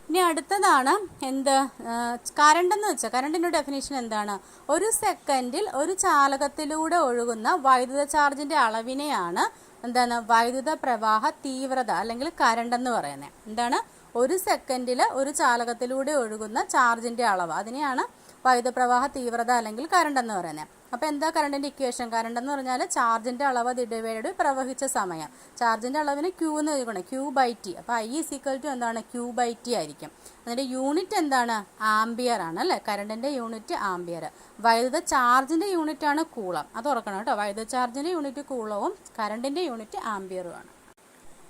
ഇനി അടുത്തതാണ് എന്ത്? കറണ്ട് എന്ന് വെച്ചാൽ കറണ്ടിൻ്റെ ഡെഫിനേഷൻ എന്താണ്? ഒരു സെക്കൻഡിൽ ഒരു ചാലകത്തിലൂടെ ഒഴുകുന്ന വൈദ്യുത ചാർജിൻ്റെ അളവിനെയാണ് എന്താണ് വൈദ്യുത പ്രവാഹ തീവ്രത അല്ലെങ്കിൽ കറണ്ട് എന്ന് പറയുന്നത്. എന്താണ്? ഒരു സെക്കൻഡിൽ ഒരു ചാലകത്തിലൂടെ ഒഴുകുന്ന ചാർജിൻ്റെ അളവ്, അതിനെയാണ് വൈദ്യുത പ്രവാഹ തീവ്രത അല്ലെങ്കിൽ കറണ്ട് എന്ന് പറയുന്നത്. അപ്പോൾ എന്താ കറണ്ടിൻ്റെ ഇക്വേഷൻ? കറണ്ട് എന്ന് പറഞ്ഞാൽ ചാർജിൻ്റെ അളവ് ഇടവേളയുടെ പ്രവഹിച്ച സമയം. ചാർജിൻ്റെ അളവിന് Q എന്ന് എഴുതണം, Q/T. അപ്പോൾ I = എന്താണ്? Q/T ആയിരിക്കും. അതിൻ്റെ യൂണിറ്റ് എന്താണ്? ആംബിയർ ആണ്, അല്ലേ? കറണ്ടിൻ്റെ യൂണിറ്റ് ആംബിയർ. വൈദ്യുത ചാർജിൻ്റെ യൂണിറ്റ് ആണ് കൂളം. അത് ഓർക്കണം കേട്ടോ. വൈദ്യുത ചാർജിൻ്റെ യൂണിറ്റ് കൂളവും കറണ്ടിൻ്റെ യൂണിറ്റ് ആംബിയറുമാണ്.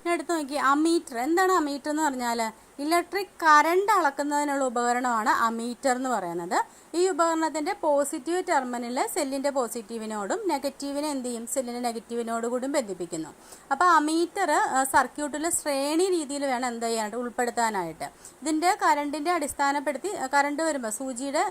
ഇനി അടുത്ത് നോക്കി, അമീറ്റർ. എന്താണ് അമീറ്റർ എന്ന് പറഞ്ഞാൽ? ഇലക്ട്രിക് കറണ്ട് അളക്കുന്നതിനുള്ള ഉപകരണമാണ് അമീറ്റർ എന്ന് പറയുന്നത്. ഈ ഉപകരണത്തിൻ്റെ പോസിറ്റീവ് ടെർമിനൽ സെല്ലിൻ്റെ പോസിറ്റീവിനോടും നെഗറ്റീവിനെ എന്ത് ചെയ്യും? സെല്ലിൻ്റെ നെഗറ്റീവിനോട് കൂടി ബന്ധിപ്പിക്കുന്നു. അപ്പോൾ അമീറ്റർ സർക്യൂട്ടിൽ ശ്രേണി രീതിയിൽ വേണം എന്ത് ചെയ്യാനായിട്ട്? ഉൾപ്പെടുത്താനായിട്ട്. ഇതിൻ്റെ കറണ്ടിൻ്റെ അടിസ്ഥാനപ്പെടുത്തി കറണ്ട് വരുമ്പോൾ സൂചിയുടെ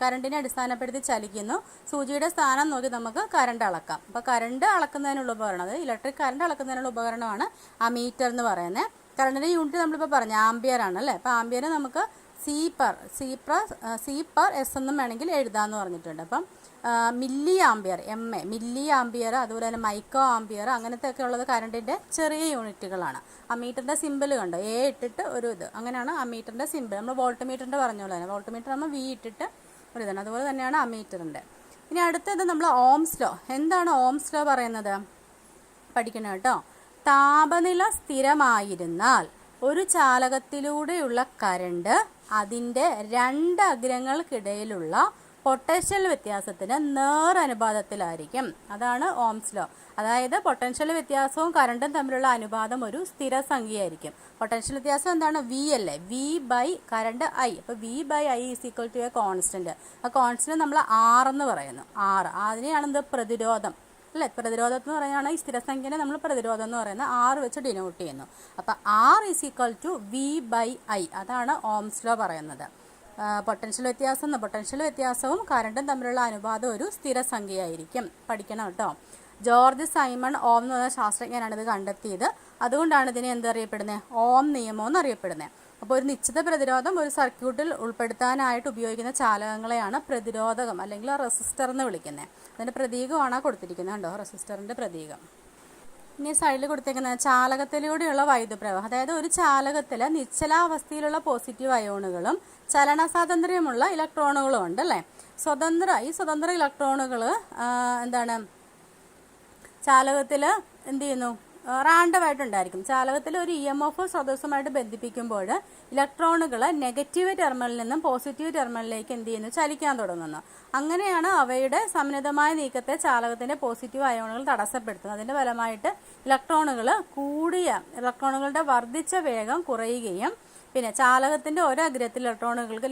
കറണ്ടിനെ അടിസ്ഥാനപ്പെടുത്തി ചലിക്കുന്നു. സൂചിയുടെ സ്ഥാനം നോക്കി നമുക്ക് കറണ്ട് അളക്കാം. അപ്പോൾ കറണ്ട് അളക്കുന്നതിനുള്ള ഉപകരണം, അതായത് ഇലക്ട്രിക് കറണ്ട് അളക്കുന്നതിനുള്ള ഉപകരണമാണ് അമീറ്റർ എന്ന് പറയുന്നത്. കറണ്ടിൻ്റെ യൂണിറ്റ് നമ്മളിപ്പോൾ പറഞ്ഞു ആംബിയർ ആണ്, അല്ലേ? അപ്പോൾ ആംബിയർ നമുക്ക് C/S എന്നും വേണമെങ്കിൽ എഴുതാമെന്ന് പറഞ്ഞിട്ടുണ്ട്. അപ്പം മില്ലി ആംബിയർ, മില്ലി ആംബിയർ, അതുപോലെ തന്നെ മൈക്രോ ആംബിയർ, അങ്ങനത്തെ ഒക്കെ ഉള്ളത് കറണ്ടിൻ്റെ ചെറിയ യൂണിറ്റുകളാണ്. അമ്മീറ്ററിൻ്റെ സിമ്പിൾ കണ്ടോ, എ ഇട്ടിട്ട് ഒരു ഇത്, അങ്ങനെയാണ് അമ്മീറ്ററിൻ്റെ സിമ്പിൾ. നമ്മൾ വോൾട്ട് മീറ്ററിൻ്റെ പറഞ്ഞോളൂ തന്നെ, വോൾട്ട് മീറ്റർ നമ്മൾ വി ഇട്ടിട്ട് ഒരു ഇതാണ്, അതുപോലെ തന്നെയാണ് അമ്മീറ്ററിൻ്റെ. ഇനി അടുത്തത് നമ്മൾ ഓംസ് ലോ. എന്താണ് ഓംസ് ലോ പറയുന്നത്? പഠിക്കണം കേട്ടോ. താപനില സ്ഥിരമായിരുന്നാൽ ഒരു ചാലകത്തിലൂടെയുള്ള കറണ്ട് അതിൻ്റെ രണ്ട് അഗ്രങ്ങൾക്കിടയിലുള്ള പൊട്ടൻഷ്യൽ വ്യത്യാസത്തിന് നേരനുപാതത്തിലായിരിക്കും. അതാണ് ഓംസ് ലോ. അതായത് പൊട്ടൻഷ്യൽ വ്യത്യാസവും കറണ്ടും തമ്മിലുള്ള അനുപാതം ഒരു സ്ഥിരസംഖ്യയായിരിക്കും. പൊട്ടൻഷ്യൽ വ്യത്യാസം എന്താണ്? വി അല്ലേ, വി ബൈ കറണ്ട് ഐ. അപ്പോൾ V by I is equal to a constant. ആ കോൺസ്റ്റന്റ് നമ്മൾ ആർ എന്ന് പറയുന്നു. അതിനെയാണ് എന്ത്? പ്രതിരോധം അല്ലേ. പ്രതിരോധം എന്ന് പറയുകയാണ് ഈ സ്ഥിരസംഖ്യനെ നമ്മൾ പ്രതിരോധം എന്ന് പറയുന്നത് ആർ വെച്ച് ഡിനോട്ട് ചെയ്യുന്നു. അപ്പോൾ R is equal to V by I. അതാണ് ഓംസ് ലോ പറയുന്നത്. പൊട്ടൻഷ്യൽ വ്യത്യാസവും കറണ്ടും തമ്മിലുള്ള അനുപാതം ഒരു സ്ഥിരസംഖ്യയായിരിക്കും. പഠിക്കണം കേട്ടോ. ജോർജ് സൈമൺ ഓം എന്ന് പറയുന്ന ശാസ്ത്രജ്ഞനാണ് ഇത് കണ്ടെത്തിയത്. അതുകൊണ്ടാണ് ഇതിനെ എന്തറിയപ്പെടുന്നത്? ഓം നിയമം എന്നറിയപ്പെടുന്നത്. അപ്പോൾ ഒരു നിശ്ചിത പ്രതിരോധം ഒരു സർക്യൂട്ടിൽ ഉൾപ്പെടുത്താനായിട്ട് ഉപയോഗിക്കുന്ന ചാലകങ്ങളെയാണ് പ്രതിരോധകം അല്ലെങ്കിൽ റെസിസ്റ്റർ എന്ന് വിളിക്കുന്നത്. അതിൻ്റെ പ്രതീകമാണ് കൊടുത്തിരിക്കുന്നത് കണ്ടോ, റെസിസ്റ്ററിൻ്റെ പ്രതീകം. ഇനി സൈഡിൽ കൊടുത്തേക്കുന്ന ചാലകത്തിലൂടെയുള്ള വൈദ്യുതപ്രവാഹം. അതായത് ഒരു ചാലകത്തിൽ നിശ്ചലാവസ്ഥയിലുള്ള പോസിറ്റീവ് അയോണുകളും ചലന സ്വാതന്ത്ര്യമുള്ള ഇലക്ട്രോണുകളും ഉണ്ട് അല്ലേ. ഈ സ്വതന്ത്ര ഇലക്ട്രോണുകൾ എന്താണ് ചാലകത്തിൽ എന്ത് ചെയ്യുന്നു? റാൻഡമായിട്ടുണ്ടായിരിക്കും. ചാലകത്തിൽ ഒരു EMF സ്രോതസ്സുമായിട്ട് ബന്ധിപ്പിക്കുമ്പോൾ ഇലക്ട്രോണുകൾ നെഗറ്റീവ് ടെർമിനലിൽ നിന്നും പോസിറ്റീവ് ടെർമിനലിലേക്ക് എന്ത് ചെയ്യുന്നു? ചലിക്കാൻ തുടങ്ങുന്നു. അങ്ങനെയാണ് അവയുടെ സമന്വിതമായ നീക്കത്തെ ചാലകത്തിൻ്റെ പോസിറ്റീവ് അയോണുകൾ തടസ്സപ്പെടുത്തുന്നത്. അതിൻ്റെ ഫലമായിട്ട് ഇലക്ട്രോണുകളുടെ വർദ്ധിച്ച വേഗം കുറയുകയും പിന്നെ ചാലകത്തിൻ്റെ ഒരഗ്രത്തിൽ ഇലക്ട്രോണുകൾക്ക്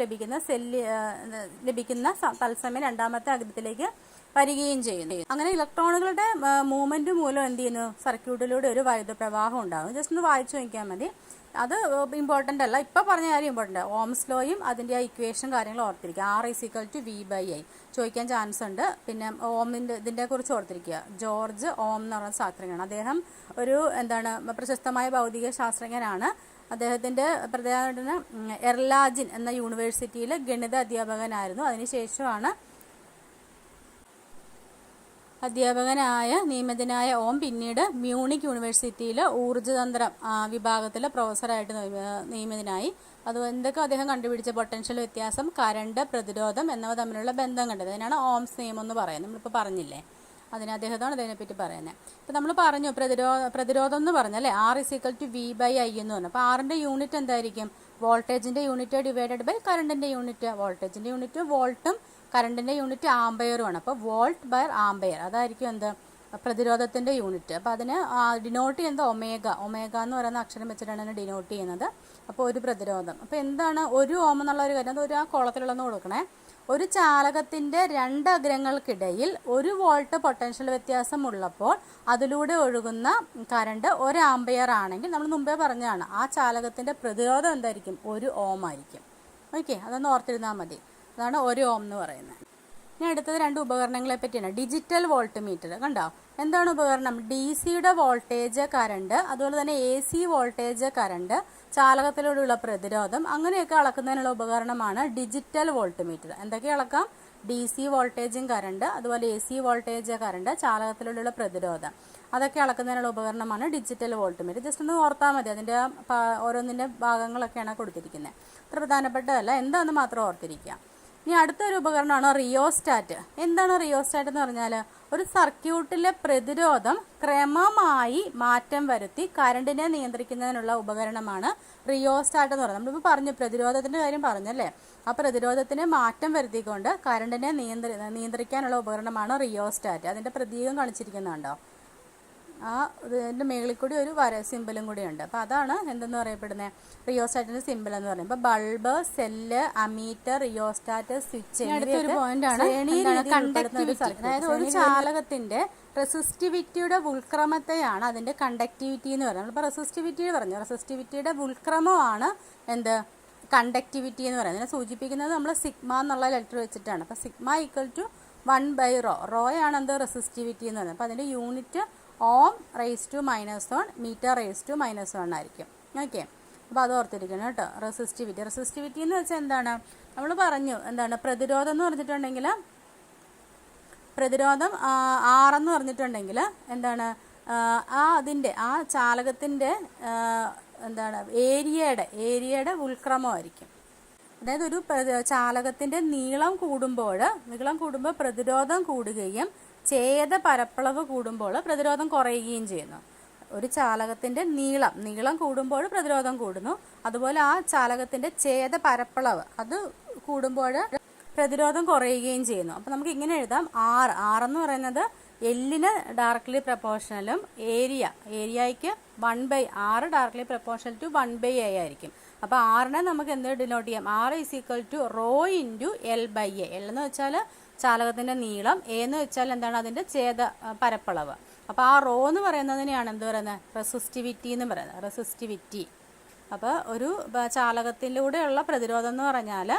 ലഭിക്കുന്ന തത്സമയം രണ്ടാമത്തെ അഗ്രത്തിലേക്ക് വരികയും ചെയ്യുന്നു. അങ്ങനെ ഇലക്ട്രോണുകളുടെ മൂവ്മെന്റ് മൂലം എന്ത് ചെയ്യുന്നു? സർക്യൂട്ടിലൂടെ ഒരു വൈദ്യുത പ്രവാഹം ഉണ്ടാകും. ജസ്റ്റ് ഒന്ന് വായിച്ചു നോക്കിയാൽ മതി. അത് ഇമ്പോർട്ടൻ്റ് അല്ല, ഇപ്പം പറഞ്ഞ കാര്യം ഇമ്പോർട്ടൻ്റ്. ഓംസ് ലോയും അതിൻ്റെ ആ ഇക്വേഷൻ കാര്യങ്ങൾ ഓർത്തിരിക്കുക. R is equal to V by I ചോദിക്കാൻ ചാൻസ് ഉണ്ട്. പിന്നെ ഇതിൻ്റെ കുറിച്ച് ഓർത്തിരിക്കുക. ജോർജ് ഓം എന്ന് പറയുന്ന ശാസ്ത്രജ്ഞനാണ്. അദ്ദേഹം ഒരു പ്രശസ്തമായ ഭൗതിക ശാസ്ത്രജ്ഞനാണ്. അദ്ദേഹത്തിൻ്റെ പ്രധാന എർലാജിൻ എന്ന യൂണിവേഴ്സിറ്റിയിൽ ഗണിത അധ്യാപകനായിരുന്നു. അതിനുശേഷമാണ് നിയമിതനായ ഓം പിന്നീട് മ്യൂണിക് യൂണിവേഴ്സിറ്റിയിൽ ഊർജ്ജതന്ത്രം വിഭാഗത്തിലെ പ്രൊഫസറായിട്ട് നിയമിതനായി. അത് എന്തൊക്കെ അദ്ദേഹം കണ്ടുപിടിച്ച പൊട്ടൻഷ്യൽ വ്യത്യാസം, കറണ്ട്, പ്രതിരോധം എന്നിവ തമ്മിലുള്ള ബന്ധം കണ്ടത്. അതിനാണ് ഓംസ് നിയമം എന്ന് പറയുന്നത്. നമ്മളിപ്പോൾ പറഞ്ഞില്ലേ, അദ്ദേഹത്താണ് ഇതിനെപ്പറ്റി പറയുന്നത്. ഇപ്പം നമ്മൾ പറഞ്ഞു പ്രതിരോധം എന്ന് പറഞ്ഞല്ലേ, R is equal to V by I എന്ന് പറഞ്ഞു. അപ്പോൾ ആറിൻ്റെ യൂണിറ്റ് എന്തായിരിക്കും? വോൾട്ടേജിൻ്റെ യൂണിറ്റ് ഡിവൈഡഡ് ബൈ കറണ്ടിൻ്റെ യൂണിറ്റ്. വോൾട്ടേജിൻ്റെ യൂണിറ്റ് വോൾട്ടും കറണ്ടിൻ്റെ യൂണിറ്റ് ആംബെയറുമാണ്. അപ്പോൾ വോൾട്ട് ബൈ ആംബെയർ അതായിരിക്കും എന്ത്? പ്രതിരോധത്തിൻ്റെ യൂണിറ്റ്. അപ്പോൾ അതിന് ഡിനോട്ട് ചെയ്യുന്നത് ഒമേഗ എന്ന് പറയുന്ന അക്ഷരം വെച്ചിട്ടാണ് അതിനെ ഡിനോട്ട് ചെയ്യുന്നത്. അപ്പോൾ ഒരു പ്രതിരോധം. അപ്പോൾ എന്താണ് ഒരു ഓം എന്നുള്ള ഒരു കാര്യം? അത് ഒരു ആ കോളത്തിലുള്ളതെന്ന് കൊടുക്കണേ. ഒരു ചാലകത്തിൻ്റെ രണ്ട് അഗ്രങ്ങൾക്കിടയിൽ 1 വോൾട്ട് പൊട്ടൻഷ്യൽ വ്യത്യാസം ഉള്ളപ്പോൾ അതിലൂടെ ഒഴുകുന്ന കറണ്ട് 1 ആംബെയർ ആണെങ്കിൽ നമ്മൾ മുമ്പേ പറഞ്ഞതാണ് ആ ചാലകത്തിൻ്റെ പ്രതിരോധം എന്തായിരിക്കും? 1 ഓം ആയിരിക്കും. ഓക്കെ, അതൊന്ന് ഓർത്തിരുന്നാൽ മതി. അതാണ് 1 ഓം എന്ന് പറയുന്നത്. ഇനി അടുത്തത് 2 ഉപകരണങ്ങളെ പറ്റിയാണ്. ഡിജിറ്റൽ വോൾട്ട് മീറ്റർ കണ്ടോ. എന്താണ് ഉപകരണം? DC-യുടെ വോൾട്ടേജ്, കറണ്ട്, അതുപോലെ തന്നെ AC വോൾട്ടേജ്, കറണ്ട്, ചാലകത്തിലൂടെയുള്ള പ്രതിരോധം അങ്ങനെയൊക്കെ അളക്കുന്നതിനുള്ള ഉപകരണമാണ് ഡിജിറ്റൽ വോൾട്ട് മീറ്റർ. എന്തൊക്കെ അളക്കാം? DC വോൾട്ടേജും കറണ്ട്, അതുപോലെ AC വോൾട്ടേജ്, കറണ്ട്, ചാലകത്തിലൂടെയുള്ള പ്രതിരോധം, അതൊക്കെ അളക്കുന്നതിനുള്ള ഉപകരണമാണ് ഡിജിറ്റൽ വോൾട്ട് മീറ്റർ. ജസ്റ്റ് ഒന്ന് ഓർത്താൽ മതി. അതിൻ്റെ ഓരോന്നിൻ്റെ ഭാഗങ്ങളൊക്കെയാണ് കൊടുത്തിരിക്കുന്നത്. അത്ര പ്രധാനപ്പെട്ടതല്ല, എന്താണെന്ന് മാത്രം ഓർത്തിരിക്കുക. ഇനി അടുത്തൊരു ഉപകരണമാണ് റിയോസ്റ്റാറ്റ്. എന്താണ് റിയോസ്റ്റാറ്റ് എന്ന് പറഞ്ഞാൽ? ഒരു സർക്യൂട്ടിലെ പ്രതിരോധം ക്രമമായി മാറ്റം വരുത്തി കറണ്ടിനെ നിയന്ത്രിക്കുന്നതിനുള്ള ഉപകരണമാണ് റിയോസ്റ്റാറ്റ് എന്ന് പറയുന്നത്. നമ്മളിപ്പോൾ പറഞ്ഞു, പ്രതിരോധത്തിൻ്റെ കാര്യം പറഞ്ഞല്ലേ. ആ പ്രതിരോധത്തിന് മാറ്റം വരുത്തിക്കൊണ്ട് കറണ്ടിനെ നിയന്ത്രിക്കാനുള്ള ഉപകരണമാണ് റിയോസ്റ്റാറ്റ്. അതിൻ്റെ പ്രതീകം കാണിച്ചിരിക്കുന്നുണ്ടോ? ഇതിൻ്റെ മേളിൽ കൂടി ഒരു സിമ്പിളും കൂടി ഉണ്ട്. അപ്പോൾ അതാണ് എന്തെന്ന് പറയപ്പെടുന്നത്? റിയോസ്റ്റാറ്റിൻ്റെ സിമ്പിൾ എന്ന് പറയുന്നത്. ഇപ്പോൾ bulb, cell, ammeter, rheostat, switch ഒരു പോയിന്റാണ്. അതായത് ഒരു ചാലകത്തിൻ്റെ റെസിസ്റ്റിവിറ്റിയുടെ ഉൾക്രമത്തെയാണ് അതിൻ്റെ കണ്ടക്ടിവിറ്റി എന്ന് പറയുന്നത്. ഇപ്പോൾ റെസിസ്റ്റിവിറ്റി പറഞ്ഞു, റെസിസ്റ്റിവിറ്റിയുടെ ഉൾക്രമമാണ് എന്ത്? കണ്ടക്ടിവിറ്റി എന്ന് പറയുന്നത്. ഇതിനെ സൂചിപ്പിക്കുന്നത് നമ്മൾ സിഗ്മ എന്നുള്ള ലെറ്റർ വെച്ചിട്ടാണ്. അപ്പോൾ സിഗ്മ ഈക്വൽ ടു 1/ρ. റോയാണ് എന്ത്? റെസിസ്റ്റിവിറ്റി എന്ന് പറയുന്നത്. അപ്പോൾ അതിൻ്റെ unit ohm raise to -1 metre raise to -1 ആയിരിക്കും. ഓക്കെ, അപ്പോൾ അത് ഓർത്തിരിക്കണം കേട്ടോ. റെസിസ്റ്റിവിറ്റി എന്ന് വെച്ചാൽ എന്താണ്? നമ്മൾ പറഞ്ഞു എന്താണ് പ്രതിരോധം എന്ന് പറഞ്ഞിട്ടുണ്ടെങ്കിൽ പ്രതിരോധം R എന്ന് പറഞ്ഞിട്ടുണ്ടെങ്കിൽ എന്താണ്, ആ ചാലകത്തിൻ്റെ എന്താണ് ഏരിയയുടെ ഉൾക്രമമായിരിക്കും. അതായത് ഒരു ചാലകത്തിൻ്റെ നീളം കൂടുമ്പോൾ പ്രതിരോധം കൂടുകയും ഛേദ പരപ്പളവ് കൂടുമ്പോൾ പ്രതിരോധം കുറയുകയും ചെയ്യുന്നു. ഒരു ചാലകത്തിൻ്റെ നീളം കൂടുമ്പോൾ പ്രതിരോധം കൂടുന്നു. അതുപോലെ ആ ചാലകത്തിൻ്റെ ഛേദ പരപ്പളവ് അത് കൂടുമ്പോൾ പ്രതിരോധം കുറയുകയും ചെയ്യുന്നു. അപ്പോൾ നമുക്ക് ഇങ്ങനെ എഴുതാം, R എന്ന് പറയുന്നത് Lന് ഡയറക്ട്ലി പ്രപ്പോർഷണലും ഏരിയയ്ക്ക് 1/R directly proportional to 1/A ആയിരിക്കും. അപ്പോൾ ആറിനെ നമുക്ക് എന്ത് ഡിനോട്ട് ചെയ്യാം? R = rho into L/A. L എന്ന് വെച്ചാൽ ചാലകത്തിൻ്റെ നീളം, A എന്ന് വെച്ചാൽ എന്താണ്, അതിൻ്റെ ഛേദ പരപ്പളവ്. അപ്പോൾ ആ റോ എന്ന് പറയുന്നതിനെയാണ് എന്ത് പറയുന്നത്? റെസിസ്റ്റിവിറ്റി എന്ന് പറയുന്നത്. റെസിസ്റ്റിവിറ്റി. അപ്പോൾ ഒരു ചാലകത്തിലൂടെയുള്ള പ്രതിരോധം എന്ന് പറഞ്ഞാൽ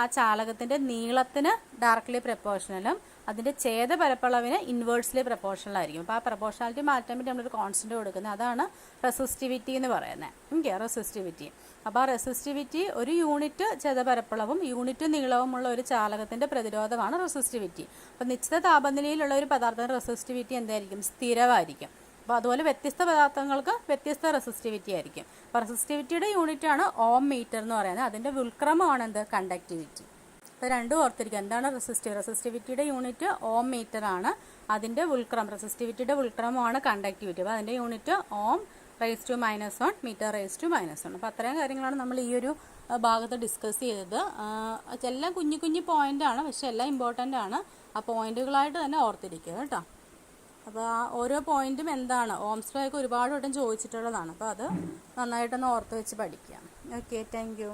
ആ ചാലകത്തിൻ്റെ നീളത്തിന് ഡയറക്ട്ലി പ്രപ്പോർഷണലും അതിൻ്റെ ഛേദ പരപ്പളവിന് ഇൻവേഴ്സ്ലി പ്രപ്പോർഷണൽ ആയിരിക്കും. അപ്പോൾ ആ പ്രപ്പോർഷണാലിറ്റി മാറ്റാൻ വേണ്ടി നമ്മളൊരു കോൺസ്റ്റൻറ്റ് കൊടുക്കുന്നത്, അതാണ് റെസിസ്റ്റിവിറ്റി എന്ന് പറയുന്നത്. റെസിസ്റ്റിവിറ്റി. അപ്പോൾ ആ റെസിസ്റ്റിവിറ്റി ഒരു യൂണിറ്റ് ഛേദ പരപ്പളവും യൂണിറ്റ് നീളവുമുള്ള ഒരു ചാലകത്തിൻ്റെ പ്രതിരോധമാണ് റെസിസ്റ്റിവിറ്റി. അപ്പോൾ നിശ്ചിത താപനിലയിലുള്ള ഒരു പദാർത്ഥത്തിന് റെസിസ്റ്റിവിറ്റി എന്തായിരിക്കും? സ്ഥിരമായിരിക്കും. അപ്പോൾ അതുപോലെ വ്യത്യസ്ത പദാർത്ഥങ്ങൾക്ക് വ്യത്യസ്ത റെസിസ്റ്റിവിറ്റി ആയിരിക്കും. അപ്പോൾ റെസിസ്റ്റിവിറ്റിയുടെ യൂണിറ്റാണ് ഓം മീറ്റർ എന്ന് പറയുന്നത്. അതിൻ്റെ ഉൾക്രമമാണ് എന്ത്? കണ്ടക്ടിവിറ്റി. അപ്പോൾ രണ്ടും ഓർത്തിരിക്കുക. എന്താണ് റെസിസ്റ്റിവിറ്റിയുടെ യൂണിറ്റ് ഓം മീറ്റർ ആണ്. അതിൻ്റെ റെസിസ്റ്റിവിറ്റിയുടെ ഉൾക്രമമാണ് കണ്ടക്ടിവിറ്റി. അപ്പോൾ അതിൻ്റെ യൂണിറ്റ് ഓം (-1) മീറ്റർ (-1). അപ്പോൾ അത്രയും കാര്യങ്ങളാണ് നമ്മൾ ഈ ഒരു ഭാഗത്ത് ഡിസ്കസ് ചെയ്തത്. എല്ലാം കുഞ്ഞു പോയിൻ്റാണ്, പക്ഷെ എല്ലാം ഇമ്പോർട്ടൻ്റ് ആണ്. ആ പോയിന്റുകളായിട്ട് തന്നെ ഓർത്തിരിക്കുക കേട്ടോ. അപ്പോൾ ആ ഓരോ പോയിന്റും എന്താണ്, ഓംസ് ലോ ഒക്കെ ഒരുപാട് വട്ടം ചോദിച്ചിട്ടുള്ളതാണ്. അപ്പോൾ അത് നന്നായിട്ടൊന്ന് ഓർത്ത് വെച്ച് പഠിക്കാം. Okay, thank you.